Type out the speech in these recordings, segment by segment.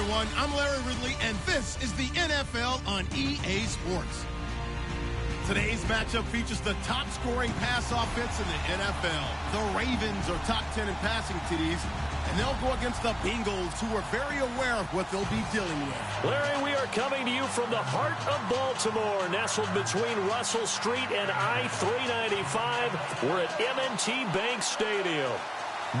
everyone. I'm Larry Ridley, and this is the NFL on EA Sports. Today's matchup features the top-scoring pass offense in the NFL. The Ravens are top 10 in passing TDs, and they'll go against the Bengals, who are very aware of what they'll be dealing with. Larry, we are coming to you from the heart of Baltimore, nestled between Russell Street and I-395. We're at M&T Bank Stadium.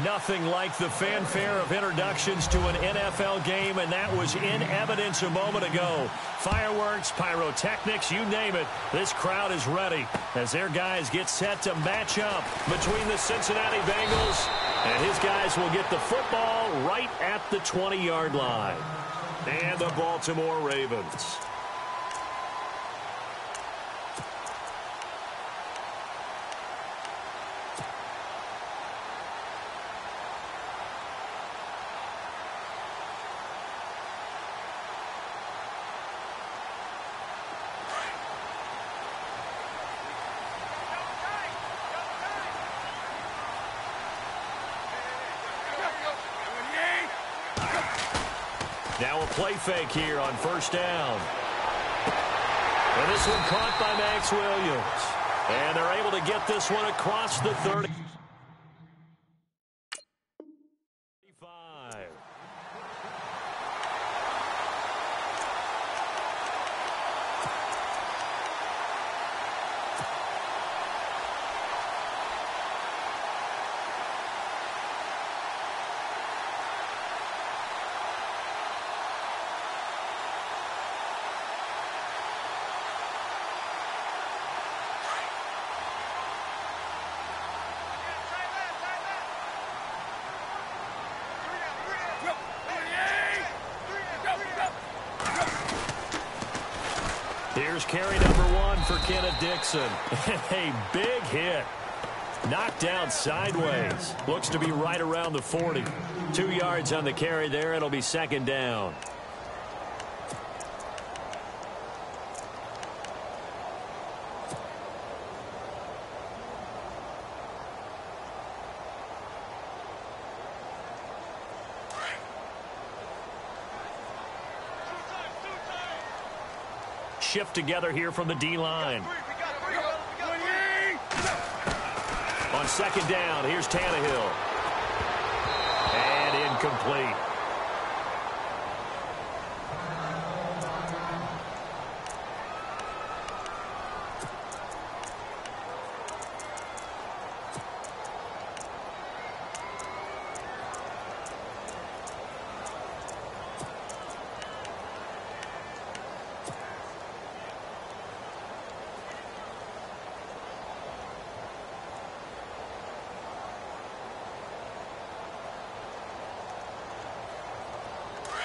Nothing like the fanfare of introductions to an NFL game, and that was in evidence a moment ago. Fireworks, pyrotechnics, you name it. This crowd is ready as their guys get set to match up between the Cincinnati Bengals, and his guys will get the football right at the 20-yard line. And the Baltimore Ravens. Now a play fake here on first down. And this one caught by Max Williams. And they're able to get this one across the 30. Here's carry number 1 for Kenneth Dixon. A big hit. Knocked down sideways. Looks to be right around the 40. 2 yards on the carry there. It'll be second down. Shift together here from the D-line. On second down, here's Tannehill. And incomplete.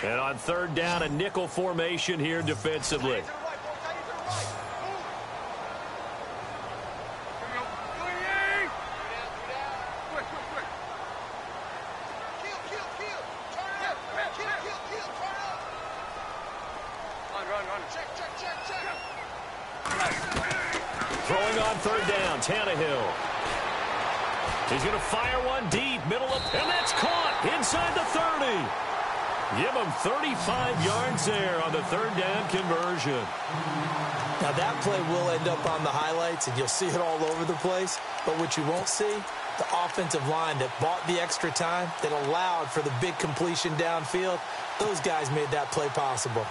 And on third down, a nickel formation here defensively. Throwing on third down, Tannehill. He's going to fire one deep, middle of, and that's caught inside the 30. Give him 35 yards there on the third down conversion. Now that play will end up on the highlights, and you'll see it all over the place. But what you won't see, the offensive line that bought the extra time, that allowed for the big completion downfield, those guys made that play possible.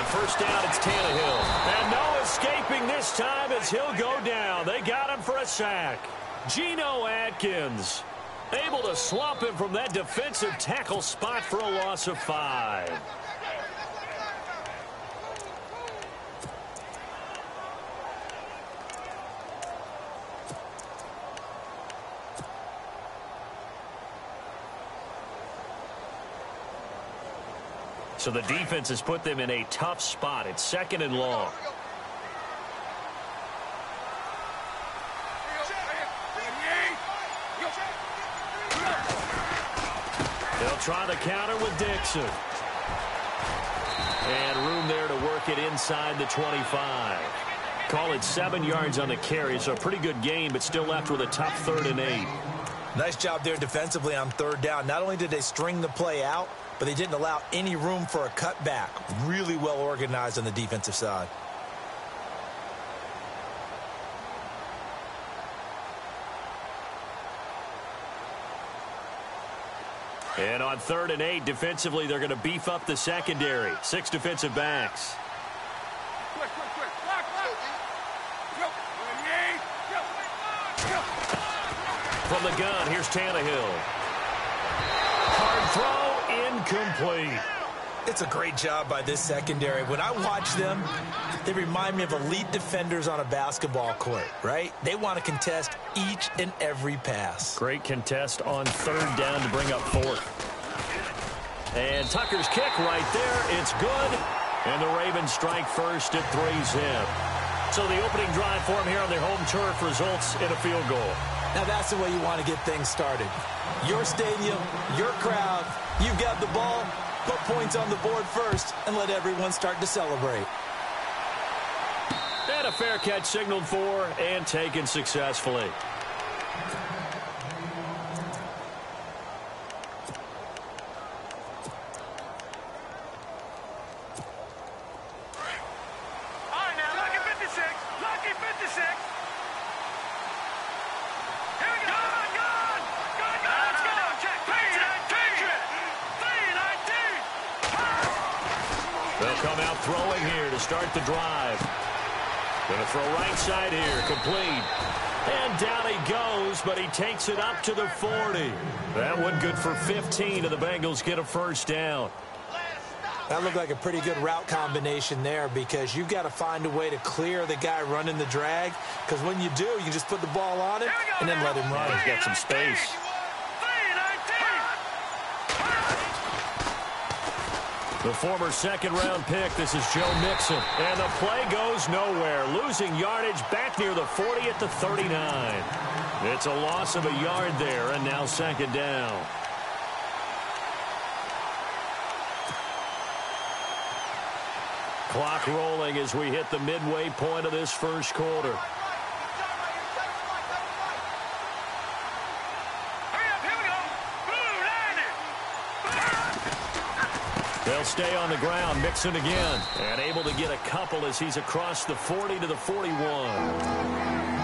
First down, it's Tannehill. And no escaping this time as he'll go down. They got him for a sack. Geno Atkins able to swamp him from that defensive tackle spot for a loss of 5. So the defense has put them in a tough spot. It's second and long. They'll try the counter with Dixon. And room there to work it inside the 25. Call it 7 yards on the carry, so a pretty good gain, but still left with a tough 3rd and 8. Nice job there defensively on 3rd down. Not only did they string the play out, but they didn't allow any room for a cutback. Really well organized on the defensive side. And on 3rd and 8, defensively, they're going to beef up the secondary. 6 defensive backs. From the gun, here's Tannehill. Hard throw, incomplete. It's a great job by this secondary. When I watch them, they remind me of elite defenders on a basketball court, right? They want to contest each and every pass. Great contest on 3rd down to bring up 4th. And Tucker's kick right there. It's good. And the Ravens strike first at 3-zip. So the opening drive for them here on their home turf results in a field goal. Now that's the way you want to get things started. Your stadium, your crowd, you've got the ball. Put points on the board first and let everyone start to celebrate. And a fair catch signaled for and taken successfully. All right, now, lucky 56. Lucky 56. Here we go. Good. Let's go. Check. 3-19. They'll come out throwing here to start the drive. Going to throw right side here, complete. And down he goes, but he takes it up to the 40. That one good for 15, and the Bengals get a 1st down. That looked like a pretty good route combination there because you've got to find a way to clear the guy running the drag, because when you do, you just put the ball on it and then let him run. He's got some space. The former 2nd-round pick, this is Joe Mixon. And the play goes nowhere. Losing yardage back near the 40 at the 39. It's a loss of a yard there, and now 2nd down. Clock rolling as we hit the midway point of this 1st quarter. They'll stay on the ground. Mixon again. And able to get a couple as he's across the 40 to the 41.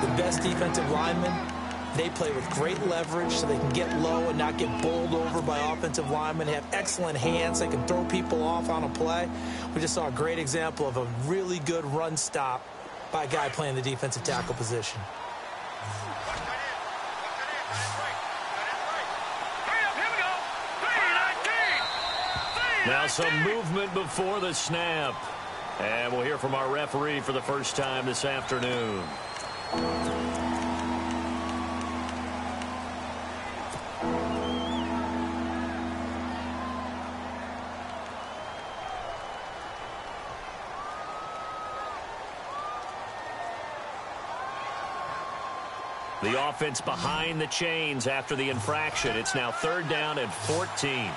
The best defensive linemen, they play with great leverage so they can get low and not get bowled over by offensive linemen. They have excellent hands. They can throw people off on a play. We just saw a great example of a really good run stop by a guy playing the defensive tackle position. Now some movement before the snap. And we'll hear from our referee for the first time this afternoon. The offense behind the chains after the infraction. It's now 3rd down and 14.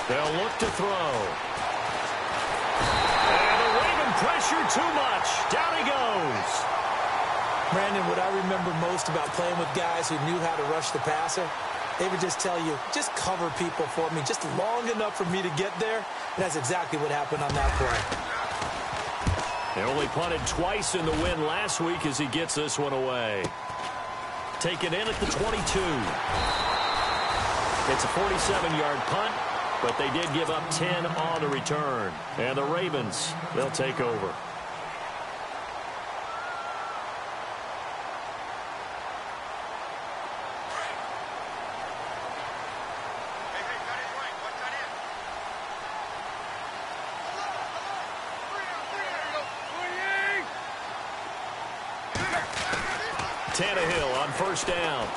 They'll look to throw. And the Raven pressure too much. Down he goes. Brandon, what I remember most about playing with guys who knew how to rush the passer, they would just tell you, just cover people for me, just long enough for me to get there. And that's exactly what happened on that play. They only punted twice in the win last week as he gets this one away. Taken in at the 22. It's a 47-yard punt, but they did give up 10 on the return. And the Ravens, they'll take over. Tannehill on 1st down.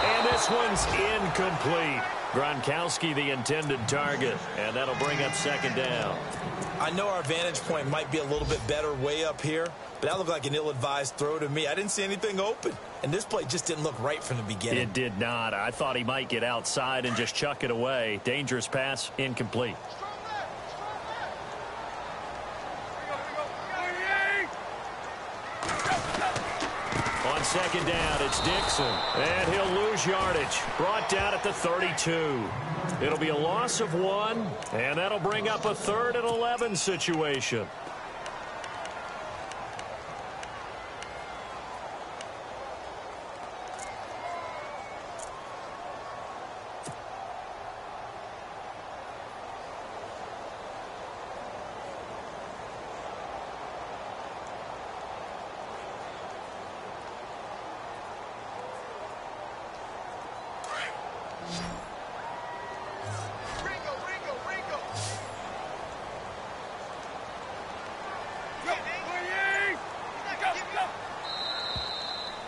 And this one's incomplete. Gronkowski the intended target, and that'll bring up 2nd down. I know our vantage point might be a little bit better way up here, But that looked like an ill-advised throw to me. I didn't see anything open. And this play just didn't look right from the beginning. It did not. I thought he might get outside and just chuck it away. Dangerous pass, incomplete. On second down, it's Dixon. And he'll lose yardage. Brought down at the 32. It'll be a loss of 1, and that'll bring up a 3rd and 11 situation.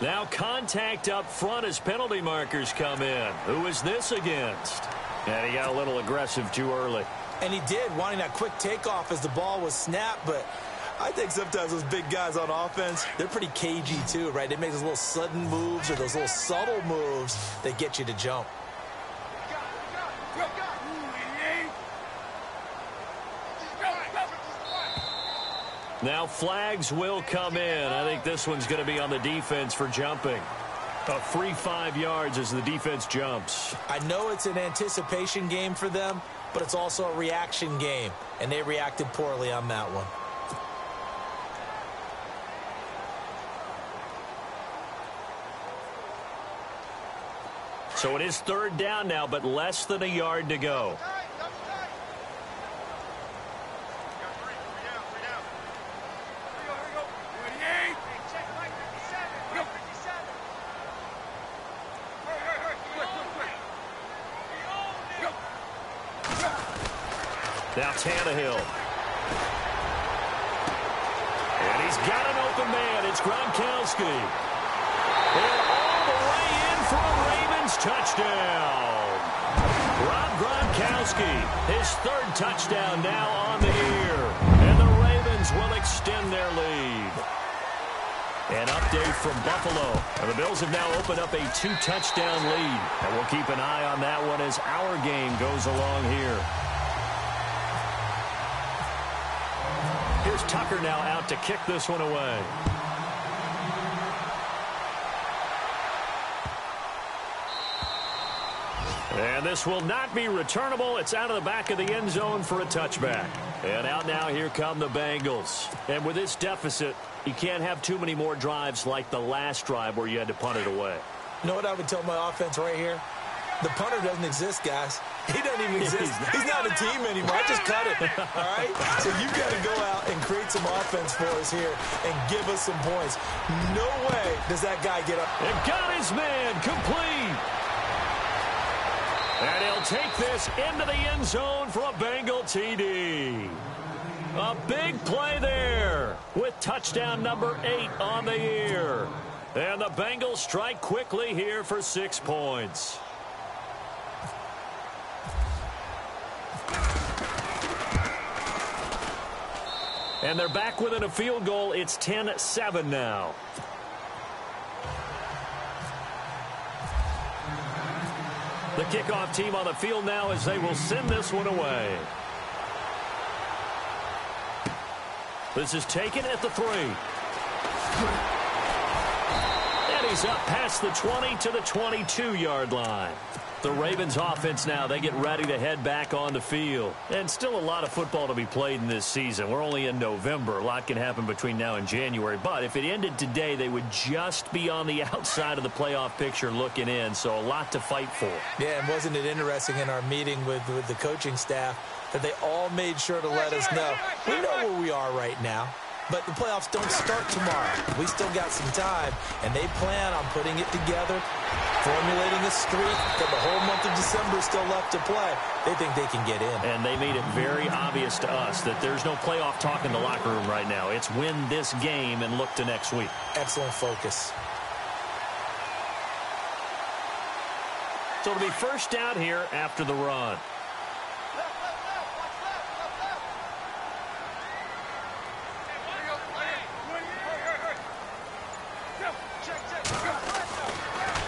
Now contact up front as penalty markers come in. Who is this against? And he got a little aggressive too early. And he did, wanting that quick takeoff as the ball was snapped. But I think sometimes those big guys on offense, they're pretty cagey too, right? They make those little sudden moves or those little subtle moves that get you to jump. Now flags will come in. I think this one's going to be on the defense for jumping. A free 5 yards as the defense jumps. I know it's an anticipation game for them, but it's also a reaction game, and they reacted poorly on that one. So it is 3rd down now, but less than a yard to go. Now Tannehill. And he's got an open man. It's Gronkowski. And all the way in for a Ravens touchdown. Rob Gronkowski, his 3rd touchdown now on the year. And the Ravens will extend their lead. An update from Buffalo. And the Bills have now opened up a 2-touchdown lead. And we'll keep an eye on that one as our game goes along here. Here's Tucker now out to kick this one away. And this will not be returnable. It's out of the back of the end zone for a touchback. And out now, here come the Bengals. And with this deficit, you can't have too many more drives like the last drive where you had to punt it away. You know what I would tell my offense right here? The punter doesn't exist, guys. He doesn't even exist. He's not a team anymore. I just cut it. All right? So you've got to go out and create some offense for us here and give us some points. No way does that guy get up. And got his man complete. And he'll take this into the end zone for a Bengal TD. A big play there with touchdown number 8 on the year. And the Bengals strike quickly here for 6 points. And they're back within a field goal. It's 10-7 now. The kickoff team on the field now as they will send this one away. This is taken at the 3. And he's up past the 20 to the 22-yard line. The Ravens offense now, they get ready to head back on the field. And still a lot of football to be played in this season. We're only in November. A lot can happen between now and January. But if it ended today, they would just be on the outside of the playoff picture looking in. So a lot to fight for. Yeah, and wasn't it interesting in our meeting with the coaching staff that they all made sure to let us know, we know where we are right now. But the playoffs don't start tomorrow. We still got some time, and they plan on putting it together, formulating a streak that the whole month of December is still left to play. They think they can get in. And they made it very obvious to us that there's no playoff talk in the locker room right now. It's win this game and look to next week. Excellent focus. So it'll be first down here after the run.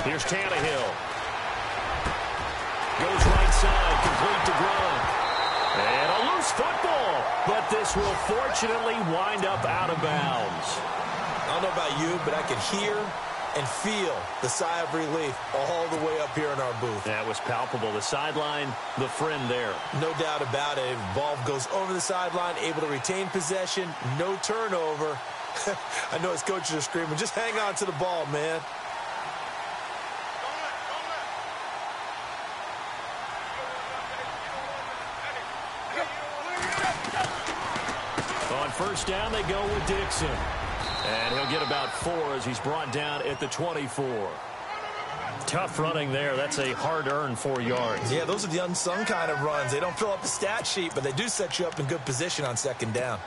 Here's Tannehill. Goes right side, complete to Gronk. And a loose football, but this will fortunately wind up out of bounds. I don't know about you, but I could hear and feel the sigh of relief all the way up here in our booth. That was palpable. The sideline, the friend there. No doubt about it. Ball goes over the sideline, able to retain possession, no turnover. I know his coaches are screaming, just hang on to the ball, man. On first down, they go with Dixon. And he'll get about 4 as he's brought down at the 24. Tough running there. That's a hard-earned 4 yards. Yeah, those are the unsung kind of runs. They don't fill up the stat sheet, but they do set you up in good position on second down.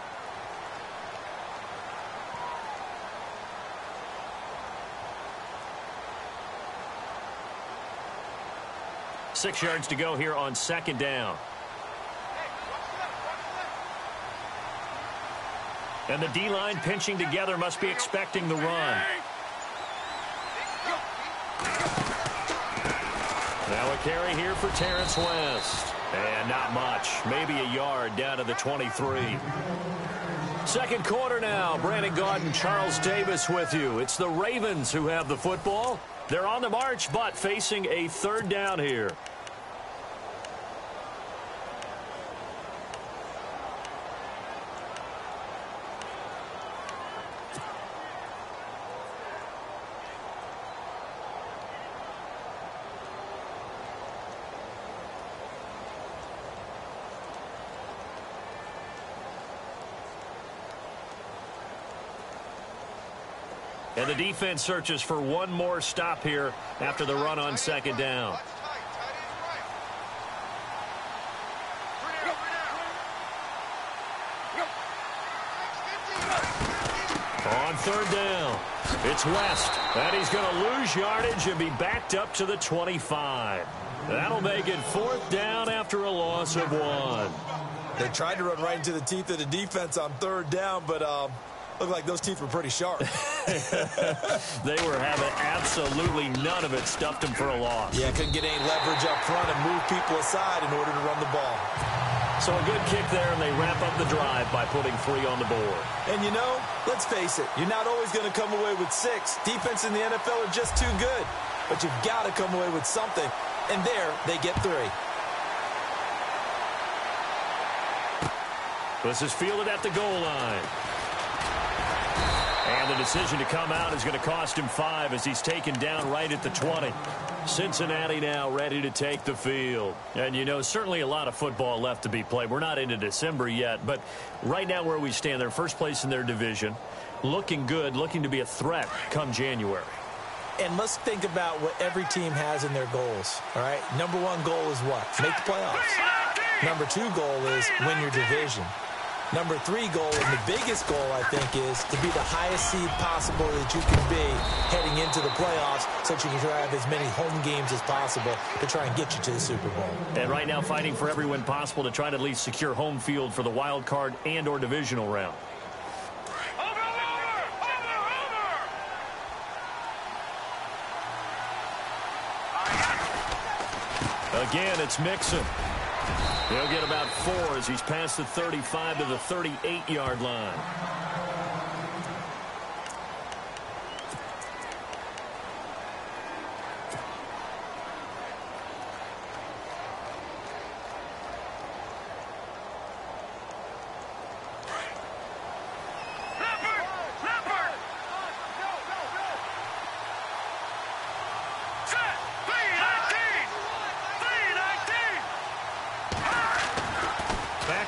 Six yards to go here on second down. And the D-line pinching together, must be expecting the run. Now a carry here for Terrence West. And not much. Maybe a yard down to the 23. Second quarter now. Brandon Gaudin, Charles Davis with you. It's the Ravens who have the football. They're on the march, but facing a third down here. And the defense searches for one more stop here after the run on second down. On third down, it's West. And he's going to lose yardage and be backed up to the 25. That'll make it fourth down after a loss of 1. They tried to run right into the teeth of the defense on third down, but looked like those teeth were pretty sharp. They were having absolutely none of it. Stuffed them for a loss. Yeah, couldn't get any leverage up front and move people aside in order to run the ball. So a good kick there, and they wrap up the drive by putting 3 on the board. And you know, let's face it, you're not always going to come away with 6. Defense in the NFL are just too good. But you've got to come away with something. And there, they get 3. This is fielded at the goal line. And the decision to come out is going to cost him 5 as he's taken down right at the 20. Cincinnati now ready to take the field. And, you know, certainly a lot of football left to be played. We're not into December yet, but right now where we stand, they're first place in their division. Looking good, looking to be a threat come January. And let's think about what every team has in their goals, all right? Number 1 goal is what? Make the playoffs. Number 2 goal is win your division. Number 3 goal, and the biggest goal, I think, is to be the highest seed possible that you can be heading into the playoffs so that you can have as many home games as possible to try and get you to the Super Bowl. And right now fighting for every win possible to try to at least secure home field for the wild card and or divisional round. Again, it's Mixon. He'll get about 4 as he's past the 35 to the 38-yard line.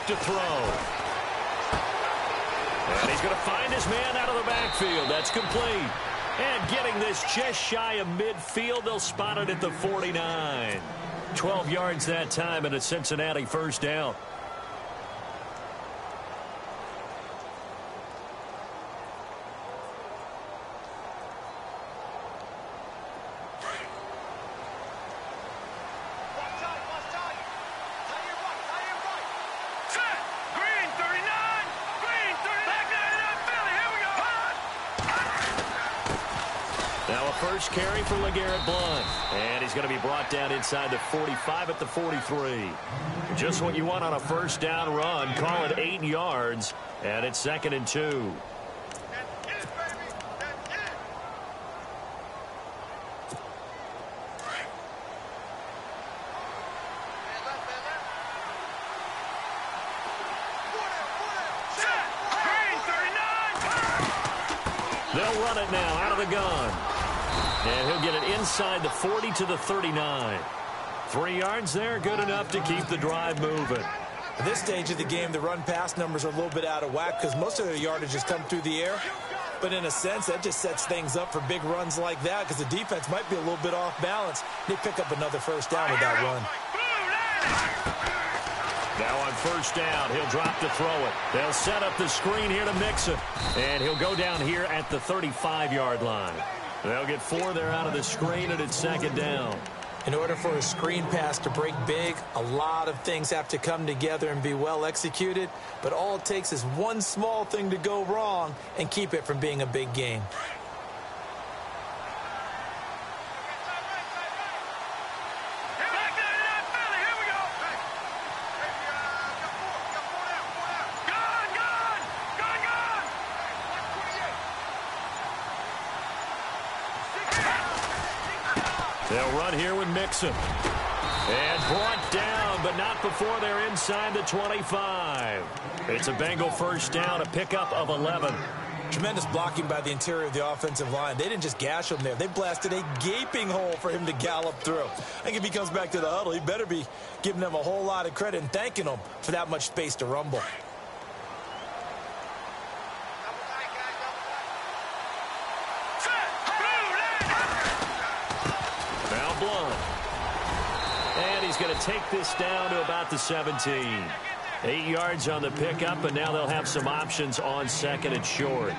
To throw. And he's going to find his man out of the backfield. That's complete. And getting this just shy of midfield, they'll spot it at the 49. 12 yards that time and a Cincinnati first down. Now a first carry for LeGarrette Blount. And he's going to be brought down inside the 45 at the 43. Just what you want on a first down run. Call it 8 yards. And it's 2nd and 2. They'll run it now out of the gun. And he'll get it inside the 40 to the 39. 3 yards there, good enough to keep the drive moving. At this stage of the game, the run-pass numbers are a little bit out of whack because most of their yardage has come through the air. But in a sense, that just sets things up for big runs like that because the defense might be a little bit off balance. They pick up another first down with that run. Now on first down, he'll drop to throw it. They'll set up the screen here to mix it. And he'll go down here at the 35-yard line. They'll get 4 there out of the screen, and it's 2nd down. In order for a screen pass to break big, a lot of things have to come together and be well executed. But all it takes is one small thing to go wrong and keep it from being a big game. They'll run here with Mixon. And brought down, but not before they're inside the 25. It's a Bengal first down, a pickup of 11. Tremendous blocking by the interior of the offensive line. They didn't just gash him there. They blasted a gaping hole for him to gallop through. I think if he comes back to the huddle, he better be giving them a whole lot of credit and thanking them for that much space to rumble. Blount. And he's going to take this down to about the 17. 8 yards on the pickup, and now they'll have some options on 2nd and short.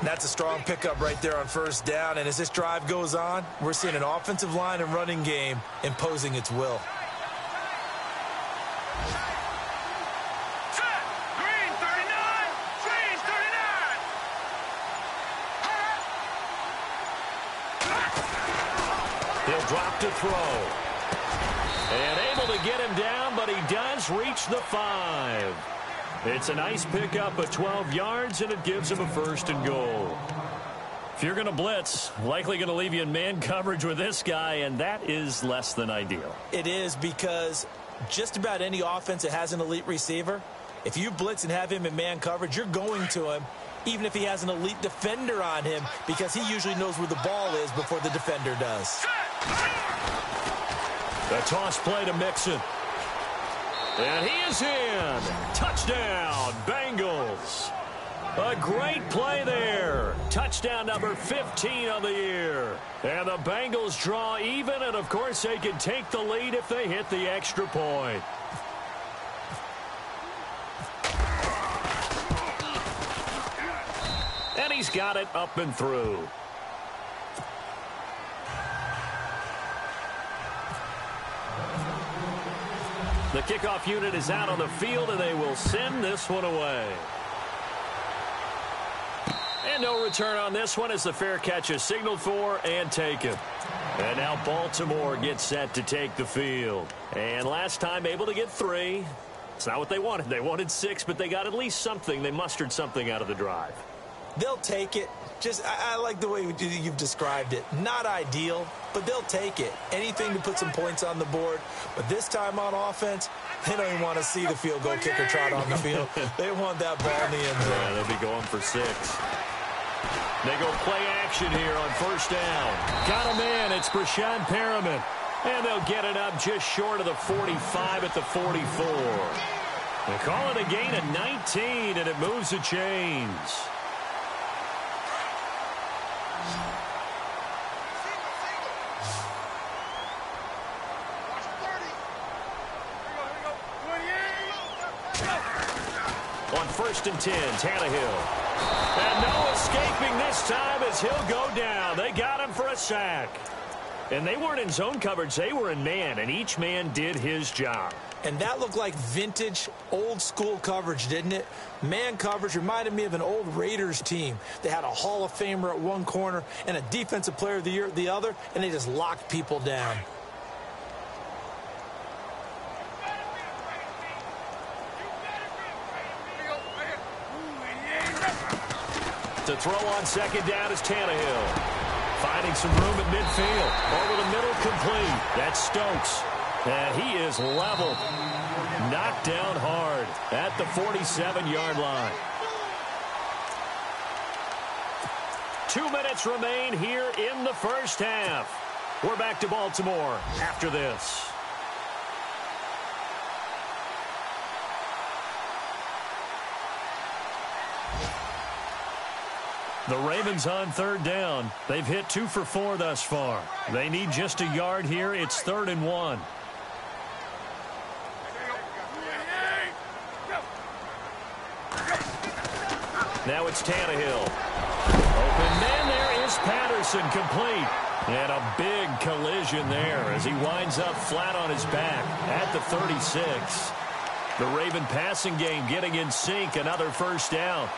That's a strong pickup right there on first down, and as this drive goes on, we're seeing an offensive line and running game imposing its will. He'll drop to throw. And able to get him down, but he does reach the 5. It's a nice pickup of 12 yards, and it gives him a 1st and goal. If you're going to blitz, likely going to leave you in man coverage with this guy, and that is less than ideal. It is because just about any offense that has an elite receiver, if you blitz and have him in man coverage, you're going to him, even if he has an elite defender on him, because he usually knows where the ball is before the defender does. The toss play to Mixon. And he is in. Touchdown, Bengals. A great play there. Touchdown number 15 of the year. And the Bengals draw even, and of course they can take the lead if they hit the extra point. And he's got it up and through. The kickoff unit is out on the field, and they will send this one away. And no return on this one as the fair catch is signaled for and taken. And now Baltimore gets set to take the field. And last time able to get 3. It's not what they wanted. They wanted 6, but they got at least something. They mustered something out of the drive. They'll take it. I like the way you've described it. Not ideal, but they'll take it. Anything to put some points on the board. But this time on offense, they don't even want to see the field goal kicker trot on the field. They want that ball in the end zone. Yeah, they'll be going for 6. They go play action here on first down. Got him in. It's Brashad Perriman. And they'll get it up just short of the 45 at the 44. They call it a gain of 19, and it moves the chains. On 1st and 10, Tannehill. And no escaping this time as he'll go down. They got him for a sack. And they weren't in zone coverage. They were in man, and each man did his job. And that looked like vintage, old-school coverage, didn't it? Man coverage reminded me of an old Raiders team. They had a Hall of Famer at one corner and a Defensive Player of the Year at the other, and they just locked people down. To throw on second down is Tannehill. Finding some room at midfield. Over the middle, complete. That's Stokes. And he is leveled. Knocked down hard at the 47-yard line. 2 minutes remain here in the first half. We're back to Baltimore after this. The Ravens on third down. They've hit 2 for 4 thus far. They need just a yard here. It's 3rd and 1. Now it's Tannehill. Open man, there is Patterson, complete. And a big collision there as he winds up flat on his back at the 36. The Raven passing game getting in sync. Another first down.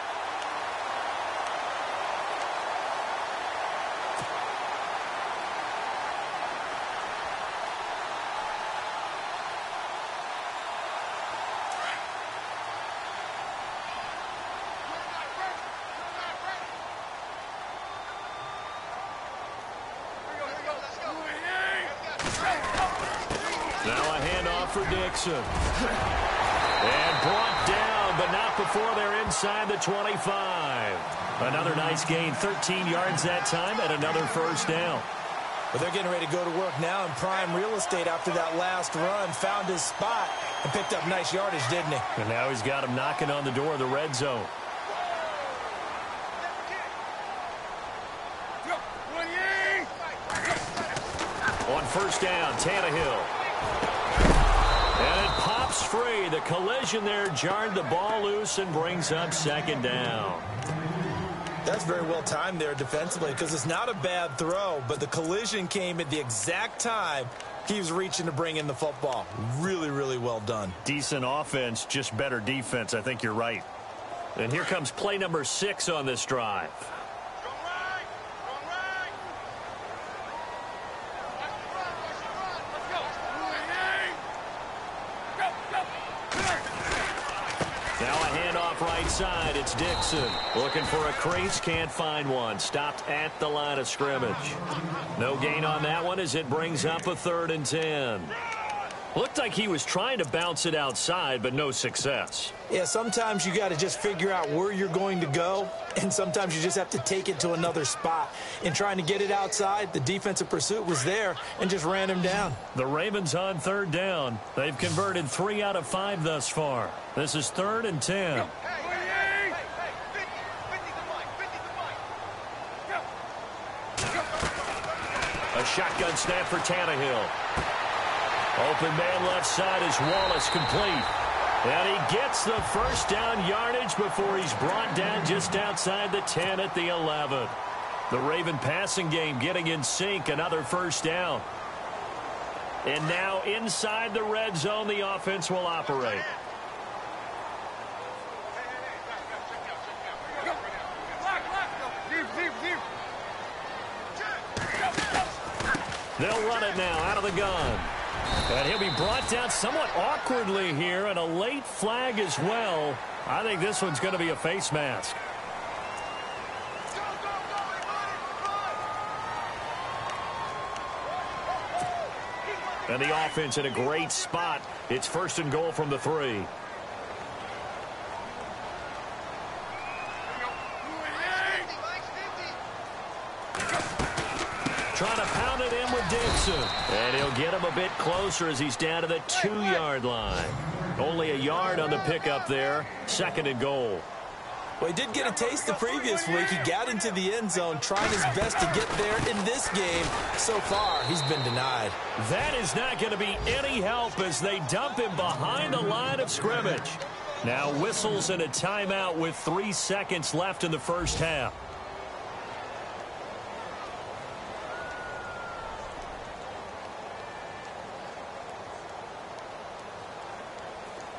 For Dixon. And brought down, but not before they're inside the 25. Another nice gain, 13 yards that time, and another first down. But they're getting ready to go to work now in prime real estate after that last run. Found his spot and picked up nice yardage, didn't he? And now he's got him knocking on the door of the red zone. On first down, Tannehill. And it pops free. The collision there jarred the ball loose and brings up second down. That's very well timed there defensively because it's not a bad throw, but the collision came at the exact time he was reaching to bring in the football. Really, really well done. Decent offense, just better defense. I think you're right. And here comes play number 6 on this drive. Right side, it's Dixon. Looking for a crease, can't find one. Stopped at the line of scrimmage. No gain on that one as it brings up a 3rd and 10. Looked like he was trying to bounce it outside, but no success. Yeah, sometimes you got to just figure out where you're going to go, and sometimes you just have to take it to another spot. In trying to get it outside, the defensive pursuit was there and just ran him down. The Ravens on third down. They've converted 3 out of 5 thus far. This is 3rd and 10. A shotgun snap for Tannehill. Open man left side is Wallace, complete. And he gets the first down yardage before he's brought down just outside the 10 at the 11. The Raven passing game getting in sync, another first down. And now inside the red zone, the offense will operate. They'll run it now out of the gun. And he'll be brought down somewhat awkwardly here, and a late flag as well. I think this one's going to be a face mask. And the offense in a great spot. It's 1st and goal from the 3. Trying to pound it in with Dixon. And he'll get him a bit closer as he's down to the 2-yard line. Only a yard on the pickup there. 2nd and goal. Well, he did get a taste the previous week. He got into the end zone, trying his best to get there in this game. So far, he's been denied. That is not going to be any help as they dump him behind the line of scrimmage. Now whistles and a timeout with 3 seconds left in the first half.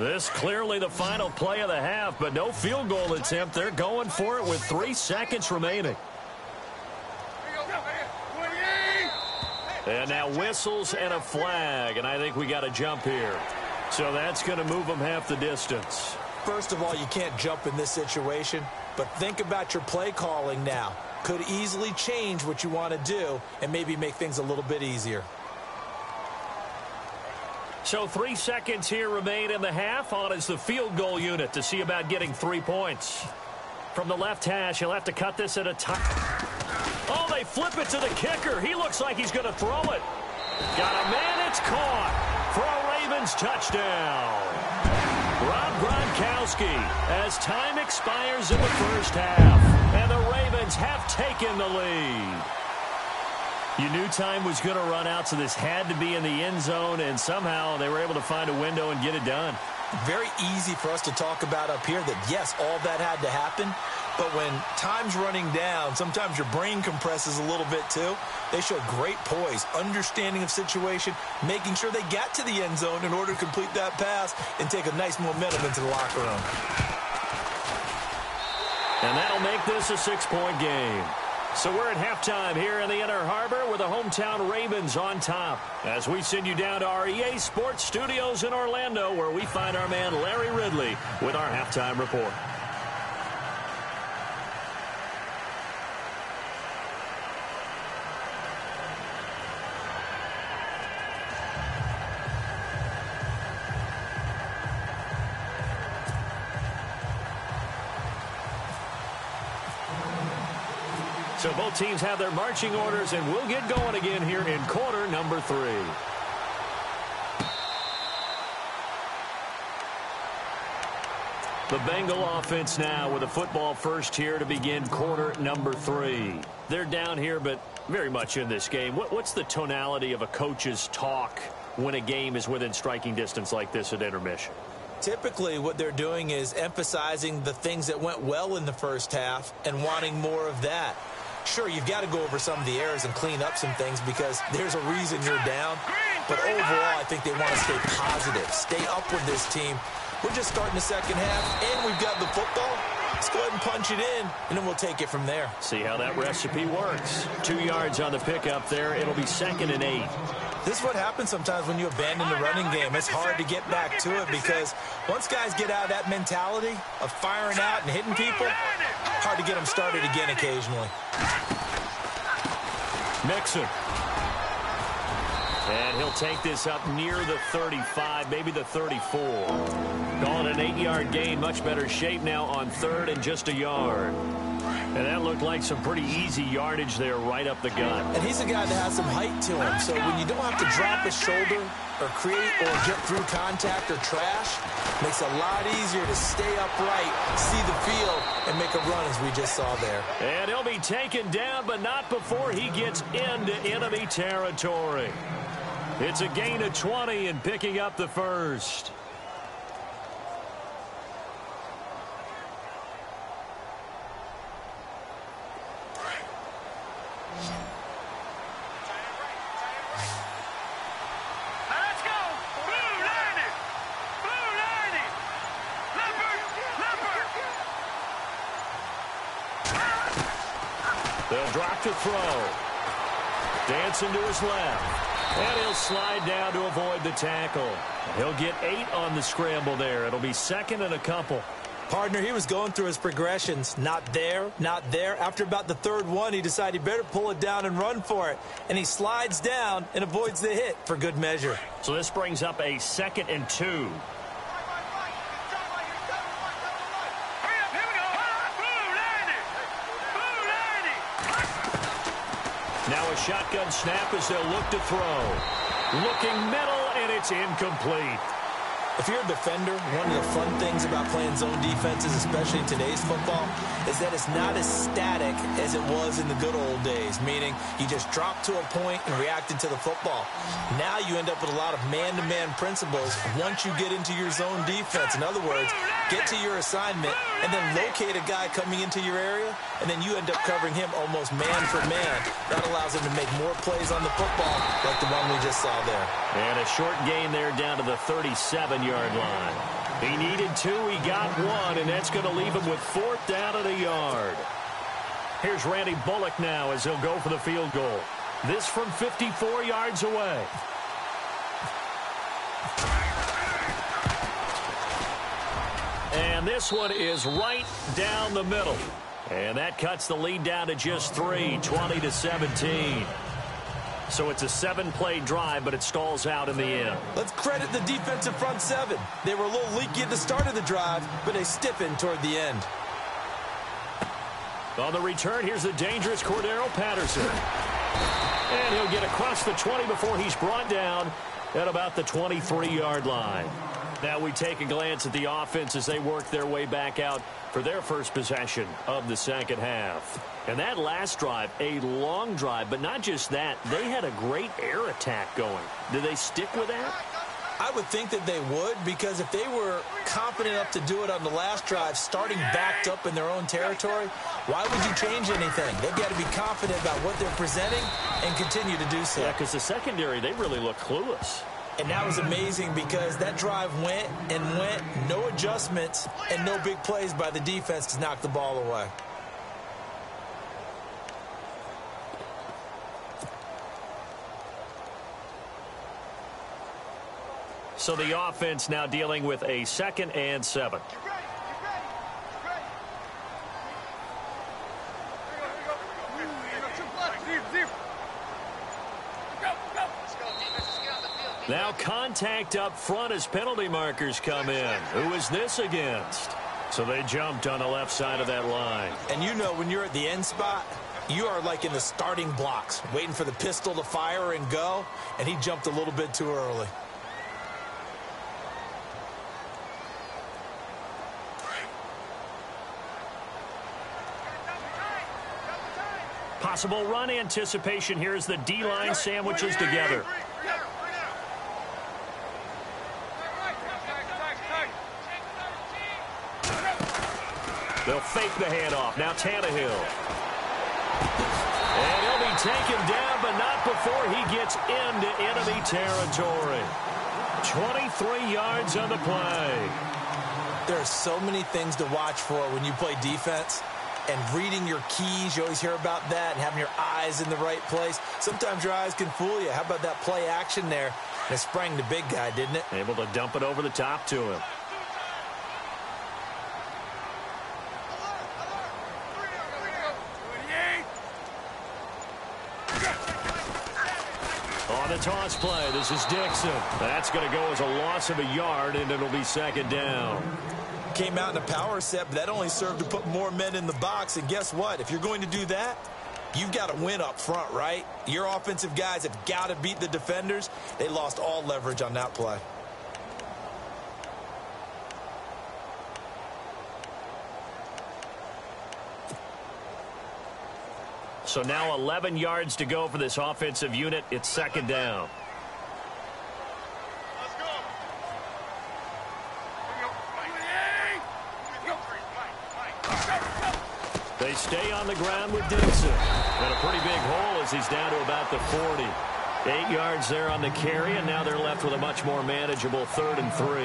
This clearly the final play of the half, but no field goal attempt. They're going for it with 3 seconds remaining. And now whistles and a flag, and I think we got a jump here. So that's going to move them half the distance. First of all, you can't jump in this situation, but think about your play calling now. Could easily change what you want to do and maybe make things a little bit easier. So 3 seconds here remain in the half. On is the field goal unit to see about getting 3 points. From the left hash, he'll have to cut this at a time. Oh, they flip it to the kicker. He looks like he's going to throw it. Got a man, it's caught for a Ravens touchdown. Rob Gronkowski as time expires in the first half. And the Ravens have taken the lead. You knew time was going to run out, so this had to be in the end zone, and somehow they were able to find a window and get it done. Very easy for us to talk about up here that, yes, all that had to happen, but when time's running down, sometimes your brain compresses a little bit too. They showed great poise, understanding of situation, making sure they got to the end zone in order to complete that pass and take a nice momentum into the locker room. And that'll make this a 6-point game. So we're at halftime here in the Inner Harbor with the hometown Ravens on top. As we send you down to our EA Sports Studios in Orlando, where we find our man Larry Ridley with our halftime report. So both teams have their marching orders, and we'll get going again here in quarter number 3. The Bengal offense now with a football first here to begin quarter number 3. They're down here, but very much in this game. What's the tonality of a coach's talk when a game is within striking distance like this at intermission? Typically, what they're doing is emphasizing the things that went well in the first half and wanting more of that. Sure, you've got to go over some of the errors and clean up some things because there's a reason you're down. But overall, I think they want to stay positive, stay up with this team. We're just starting the second half, and we've got the football. Let's go ahead and punch it in, and then we'll take it from there. See how that recipe works. 2 yards on the pickup there. It'll be 2nd and 8. This is what happens sometimes when you abandon the running game. It's hard to get back to it because once guys get out of that mentality of firing out and hitting people, hard to get them started again occasionally. Mixon. And he'll take this up near the 35, maybe the 34. Calling an 8-yard gain, much better shape now on 3rd and just a yard. And that looked like some pretty easy yardage there right up the gut. And he's a guy that has some height to him. So when you don't have to drop his shoulder or create or get through contact or trash, makes it a lot easier to stay upright, see the field, and make a run as we just saw there. And he'll be taken down, but not before he gets into enemy territory. It's a gain of 20 and picking up the first. They'll drop to throw. Dancing to his left. And he'll slide down to avoid the tackle. He'll get 8 on the scramble there. It'll be 2nd and a couple. Partner, he was going through his progressions. Not there, not there. After about the 3rd one, he decided he better pull it down and run for it. And he slides down and avoids the hit for good measure. So this brings up a 2nd and 2. Now a shotgun snap as they'll look to throw. Looking middle, and it's incomplete. If you're a defender, one of the fun things about playing zone defenses, especially in today's football, is that it's not as static as it was in the good old days, meaning you just dropped to a point and reacted to the football. Now you end up with a lot of man-to-man principles once you get into your zone defense. In other words, get to your assignment and then locate a guy coming into your area, and then you end up covering him almost man for man. That allows him to make more plays on the football like the one we just saw there. And a short gain there down to the 37-yard line. He needed 2, he got 1, and that's going to leave him with 4th down and a yard. Here's Randy Bullock now as he'll go for the field goal. This from 54 yards away. And this one is right down the middle. And that cuts the lead down to just 3, 20-17. So it's a 7-play drive, but it stalls out in the end. Let's credit the defensive front 7. They were a little leaky at the start of the drive, but they stiffened toward the end. On the return, here's the dangerous Cordero Patterson. And he'll get across the 20 before he's brought down at about the 23-yard line. Now we take a glance at the offense as they work their way back out for their first possession of the second half. And that last drive, a long drive, but not just that, they had a great air attack going. Do they stick with that? I would think that they would, because if they were confident enough to do it on the last drive, starting backed up in their own territory, why would you change anything? They've got to be confident about what they're presenting and continue to do so. Yeah, because the secondary, they really look clueless. And that was amazing because that drive went and went, no adjustments, and no big plays by the defense to knock the ball away. So the offense now dealing with a 2nd and 7. Now contact up front as penalty markers come in. Who is this against? So they jumped on the left side of that line. And you know when you're at the end spot, you are like in the starting blocks, waiting for the pistol to fire and go, and he jumped a little bit too early. Possible run anticipation here as the D-line sandwiches together. They'll fake the handoff. Now Tannehill. And he'll be taken down, but not before he gets into enemy territory. 23 yards on the play. There are so many things to watch for when you play defense. And reading your keys, you always hear about that, and having your eyes in the right place. Sometimes your eyes can fool you. How about that play action there? And it sprang the big guy, didn't it? Able to dump it over the top to him. On the toss play, this is Dixon. That's going to go as a loss of a yard, and it'll be 2nd down. Came out in a power set, but that only served to put more men in the box. And guess what? If you're going to do that, you've got to win up front, right? Your offensive guys have got to beat the defenders. They lost all leverage on that play. So now 11 yards to go for this offensive unit. It's 2nd down. They stay on the ground with Dixon. And a pretty big hole as he's down to about the 40. 8 yards there on the carry, and now they're left with a much more manageable 3rd and 3.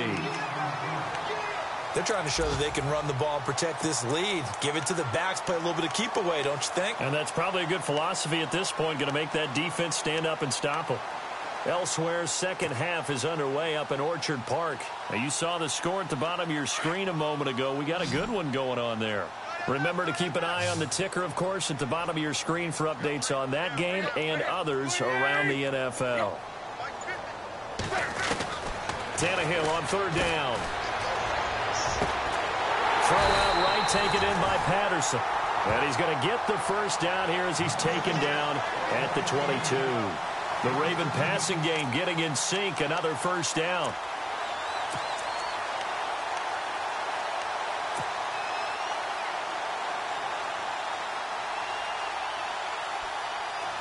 They're trying to show that they can run the ball and protect this lead. Give it to the backs, play a little bit of keep away, don't you think? And that's probably a good philosophy at this point, going to make that defense stand up and stop them. Elsewhere, second half is underway up in Orchard Park. Now, you saw the score at the bottom of your screen a moment ago. We got a good one going on there. Remember to keep an eye on the ticker, of course, at the bottom of your screen for updates on that game and others around the NFL. Tannehill on 3rd down. Throw out right, taken in by Patterson. And he's going to get the first down here as he's taken down at the 22. The Raven passing game getting in sync, another first down.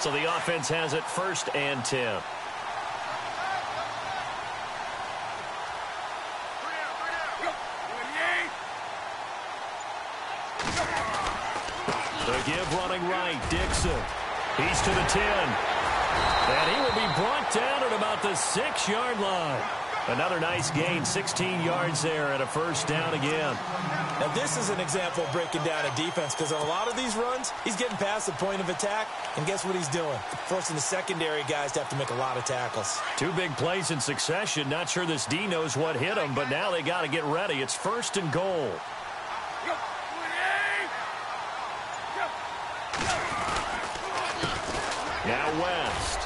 So the offense has it 1st and 10. The give running right, Dixon. He's to the 10. And he will be brought down at about the 6-yard line. Another nice gain, 16 yards there and a first down again. Now this is an example of breaking down a defense, because on a lot of these runs, he's getting past the point of attack, and guess what he's doing? Forcing the secondary guys to have to make a lot of tackles. Two big plays in succession. Not sure this D knows what hit him, but now they got to get ready. It's first and goal. Now West.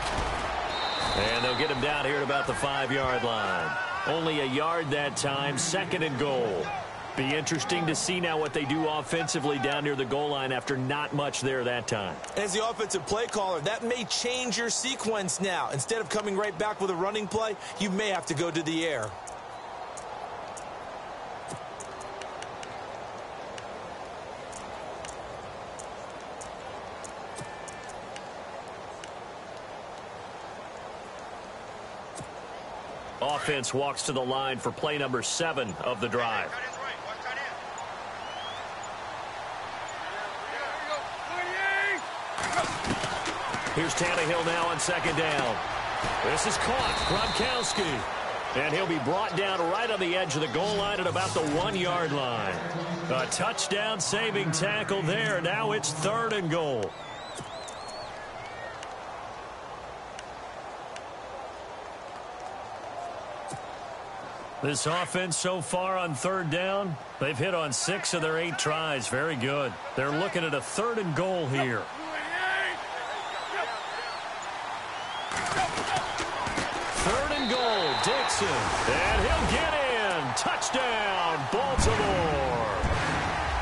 And they'll get him down here at about the 5-yard line. Only a yard that time, second and goal. Be interesting to see now what they do offensively down near the goal line after not much there that time. As the offensive play caller, that may change your sequence now. Instead of coming right back with a running play, you may have to go to the air. Offense walks to the line for play number 7 of the drive. Here's Tannehill now on second down. This is caught. Gronkowski. And he'll be brought down right on the edge of the goal line at about the 1-yard line. A touchdown saving tackle there. Now it's third and goal. This offense so far on third down, they've hit on 6 of their 8 tries. Very good. They're looking at a third and goal here. Third and goal, Dixon. And he'll get in. Touchdown, Baltimore.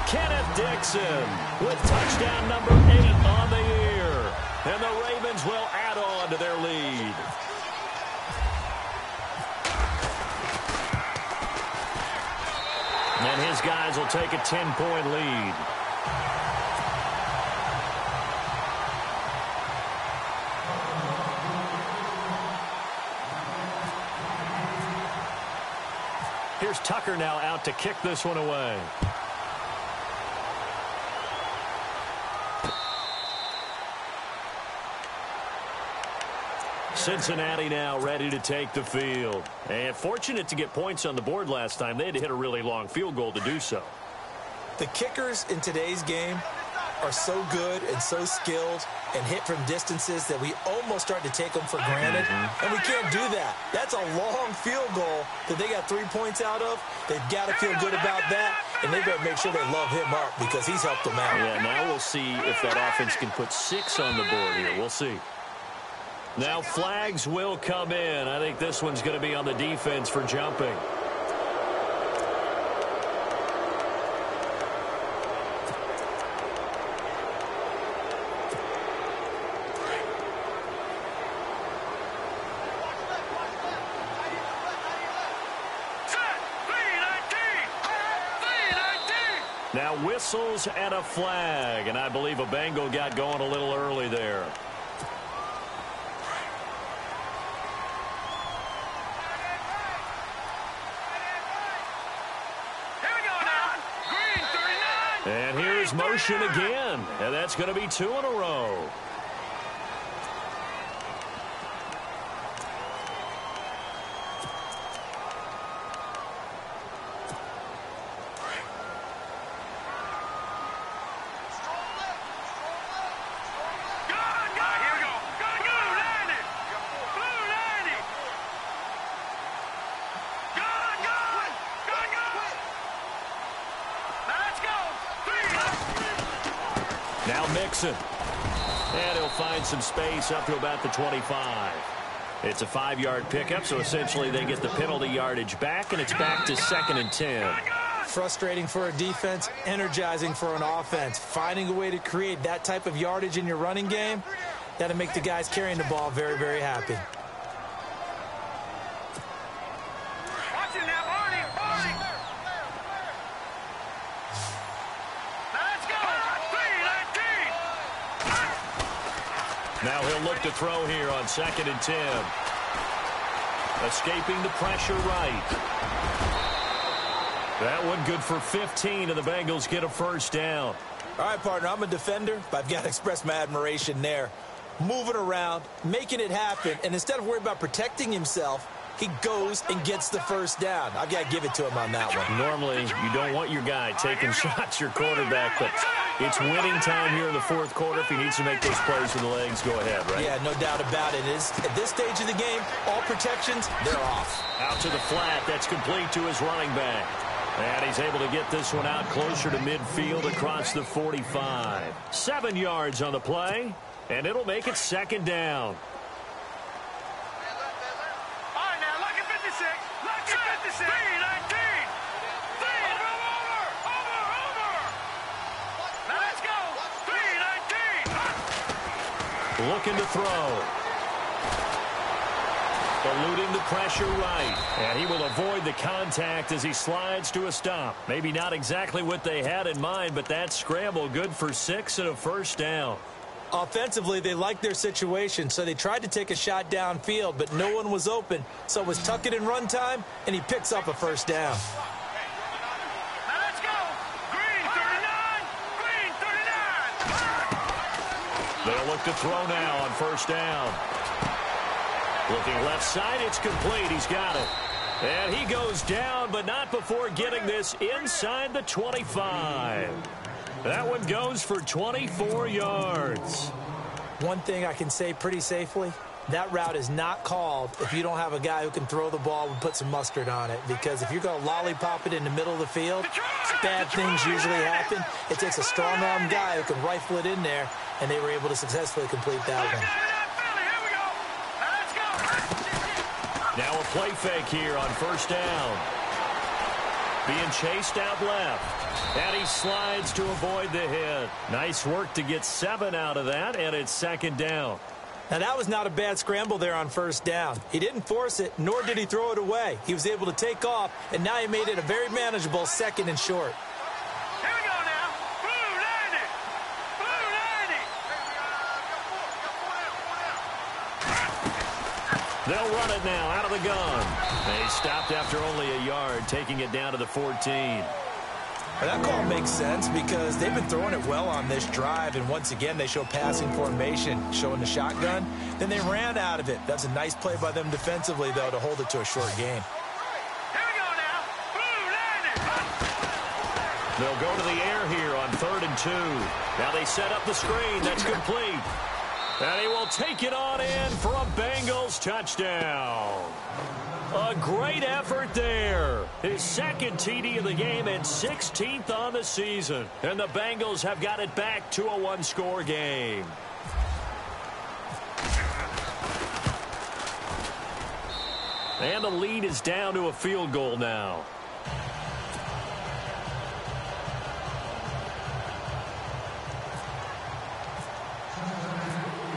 Kenneth Dixon with touchdown number 8 on the year. And the Ravens will add on to their lead. And his guys will take a 10-point lead. Here's Tucker now out to kick this one away. Cincinnati now ready to take the field. And fortunate to get points on the board last time. They had to hit a really long field goal to do so. The kickers in today's game are so good and so skilled and hit from distances that we almost start to take them for granted. And we can't do that. That's a long field goal that they got 3 points out of. They've got to feel good about that, and they better make sure they love him up because he's helped them out. Yeah, now we'll see if that offense can put 6 on the board here. We'll see. Now flags will come in. I think this one's going to be on the defense for jumping. Now whistles and a flag, and I believe a Bengal got going a little early there. And here's motion again, and that's going to be 2 in a row. Now Mixon. And he'll find some space up to about the 25. It's a 5-yard pickup, so essentially they get the penalty yardage back, and it's back to 2nd and 10. Frustrating for a defense, energizing for an offense. Finding a way to create that type of yardage in your running game, that'll make the guys carrying the ball very, very happy. Now he'll look to throw here on 2nd and 10. Escaping the pressure right. That one good for 15, and the Bengals get a first down. All right, partner, I'm a defender, but I've got to express my admiration there. Moving around, making it happen, and instead of worrying about protecting himself, he goes and gets the first down. I've got to give it to him on that one. Normally, you don't want your guy taking shots, your quarterback, but it's winning time here in the fourth quarter. If he needs to make those plays with the legs, go ahead, right? Yeah, no doubt about it. At this stage of the game, all protections, they're off. Out to the flat. That's complete to his running back. And he's able to get this one out closer to midfield across the 45. 7 yards on the play, and it'll make it second down. Looking to throw. Eluding the pressure right. And he will avoid the contact as he slides to a stop. Maybe not exactly what they had in mind, but that scramble good for 6 and a first down. Offensively, they liked their situation, so they tried to take a shot downfield, but no one was open. So it was tuck it in run time, and he picks up a first down. They'll look to throw now on first down. Looking left side, it's complete. He's got it. And he goes down, but not before getting this inside the 25. That one goes for 24 yards. One thing I can say pretty safely, that route is not called if you don't have a guy who can throw the ball and put some mustard on it. Because if you're going to lollipop it in the middle of the field, bad things usually happen. It takes a strong-arm guy who can rifle it in there, and they were able to successfully complete that one. Now a play fake here on first down. Being chased out left. And he slides to avoid the hit. Nice work to get 7 out of that, and it's second down. Now, that was not a bad scramble there on first down. He didn't force it, nor did he throw it away. He was able to take off, and now he made it a very manageable second and short. Here we go now. Blue 90. Blue 90. They'll run it now out of the gun. They stopped after only a yard, taking it down to the 14. Well, that call makes sense because they've been throwing it well on this drive, and once again they show passing formation, showing the shotgun. Then they ran out of it. That's a nice play by them defensively, though, to hold it to a short game. Here we go now. Blue 90. They'll go to the air here on 3rd and 2. Now they set up the screen. That's complete. And he will take it on in for a Bengals touchdown. A great effort there. His second TD of the game and 16th on the season. And the Bengals have got it back to a one-score game. And the lead is down to a field goal now.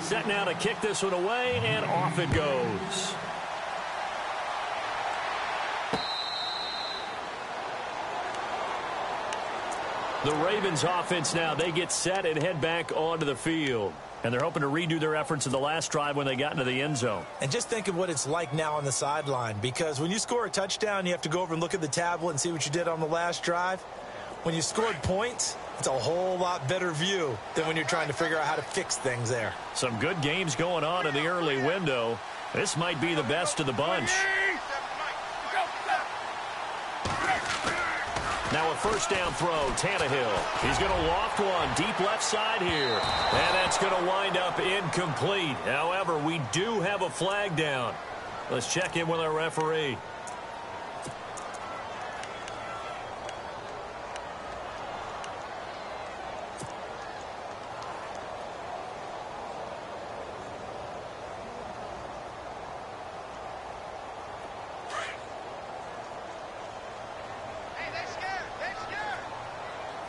Set now to kick this one away, and off it goes. The Ravens offense now, they get set and head back onto the field. And they're hoping to redo their efforts in the last drive when they got into the end zone. And just think of what it's like now on the sideline, because when you score a touchdown, you have to go over and look at the tablet and see what you did on the last drive. When you scored points, it's a whole lot better view than when you're trying to figure out how to fix things there. Some good games going on in the early window. This might be the best of the bunch. Now a first down throw, Tannehill. He's going to loft one deep left side here. And that's going to wind up incomplete. However, we do have a flag down. Let's check in with our referee.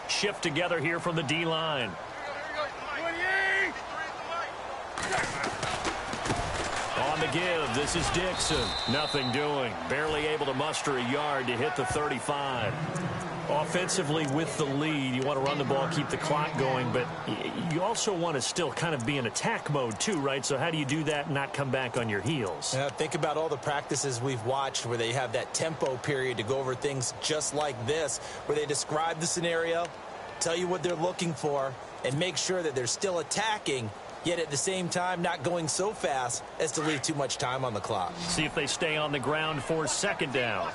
Shift together here from the D-line. On the give, this is Dixon. Nothing doing. Barely able to muster a yard to hit the 35. Offensively with the lead, you want to run the ball, keep the clock going, but you also want to still kind of be in attack mode too, right? So how do you do that and not come back on your heels? Think about all the practices we've watched where they have that tempo period to go over things just like this, where they describe the scenario, tell you what they're looking for, and make sure that they're still attacking yet at the same time not going so fast as to leave too much time on the clock. See if they stay on the ground for second down.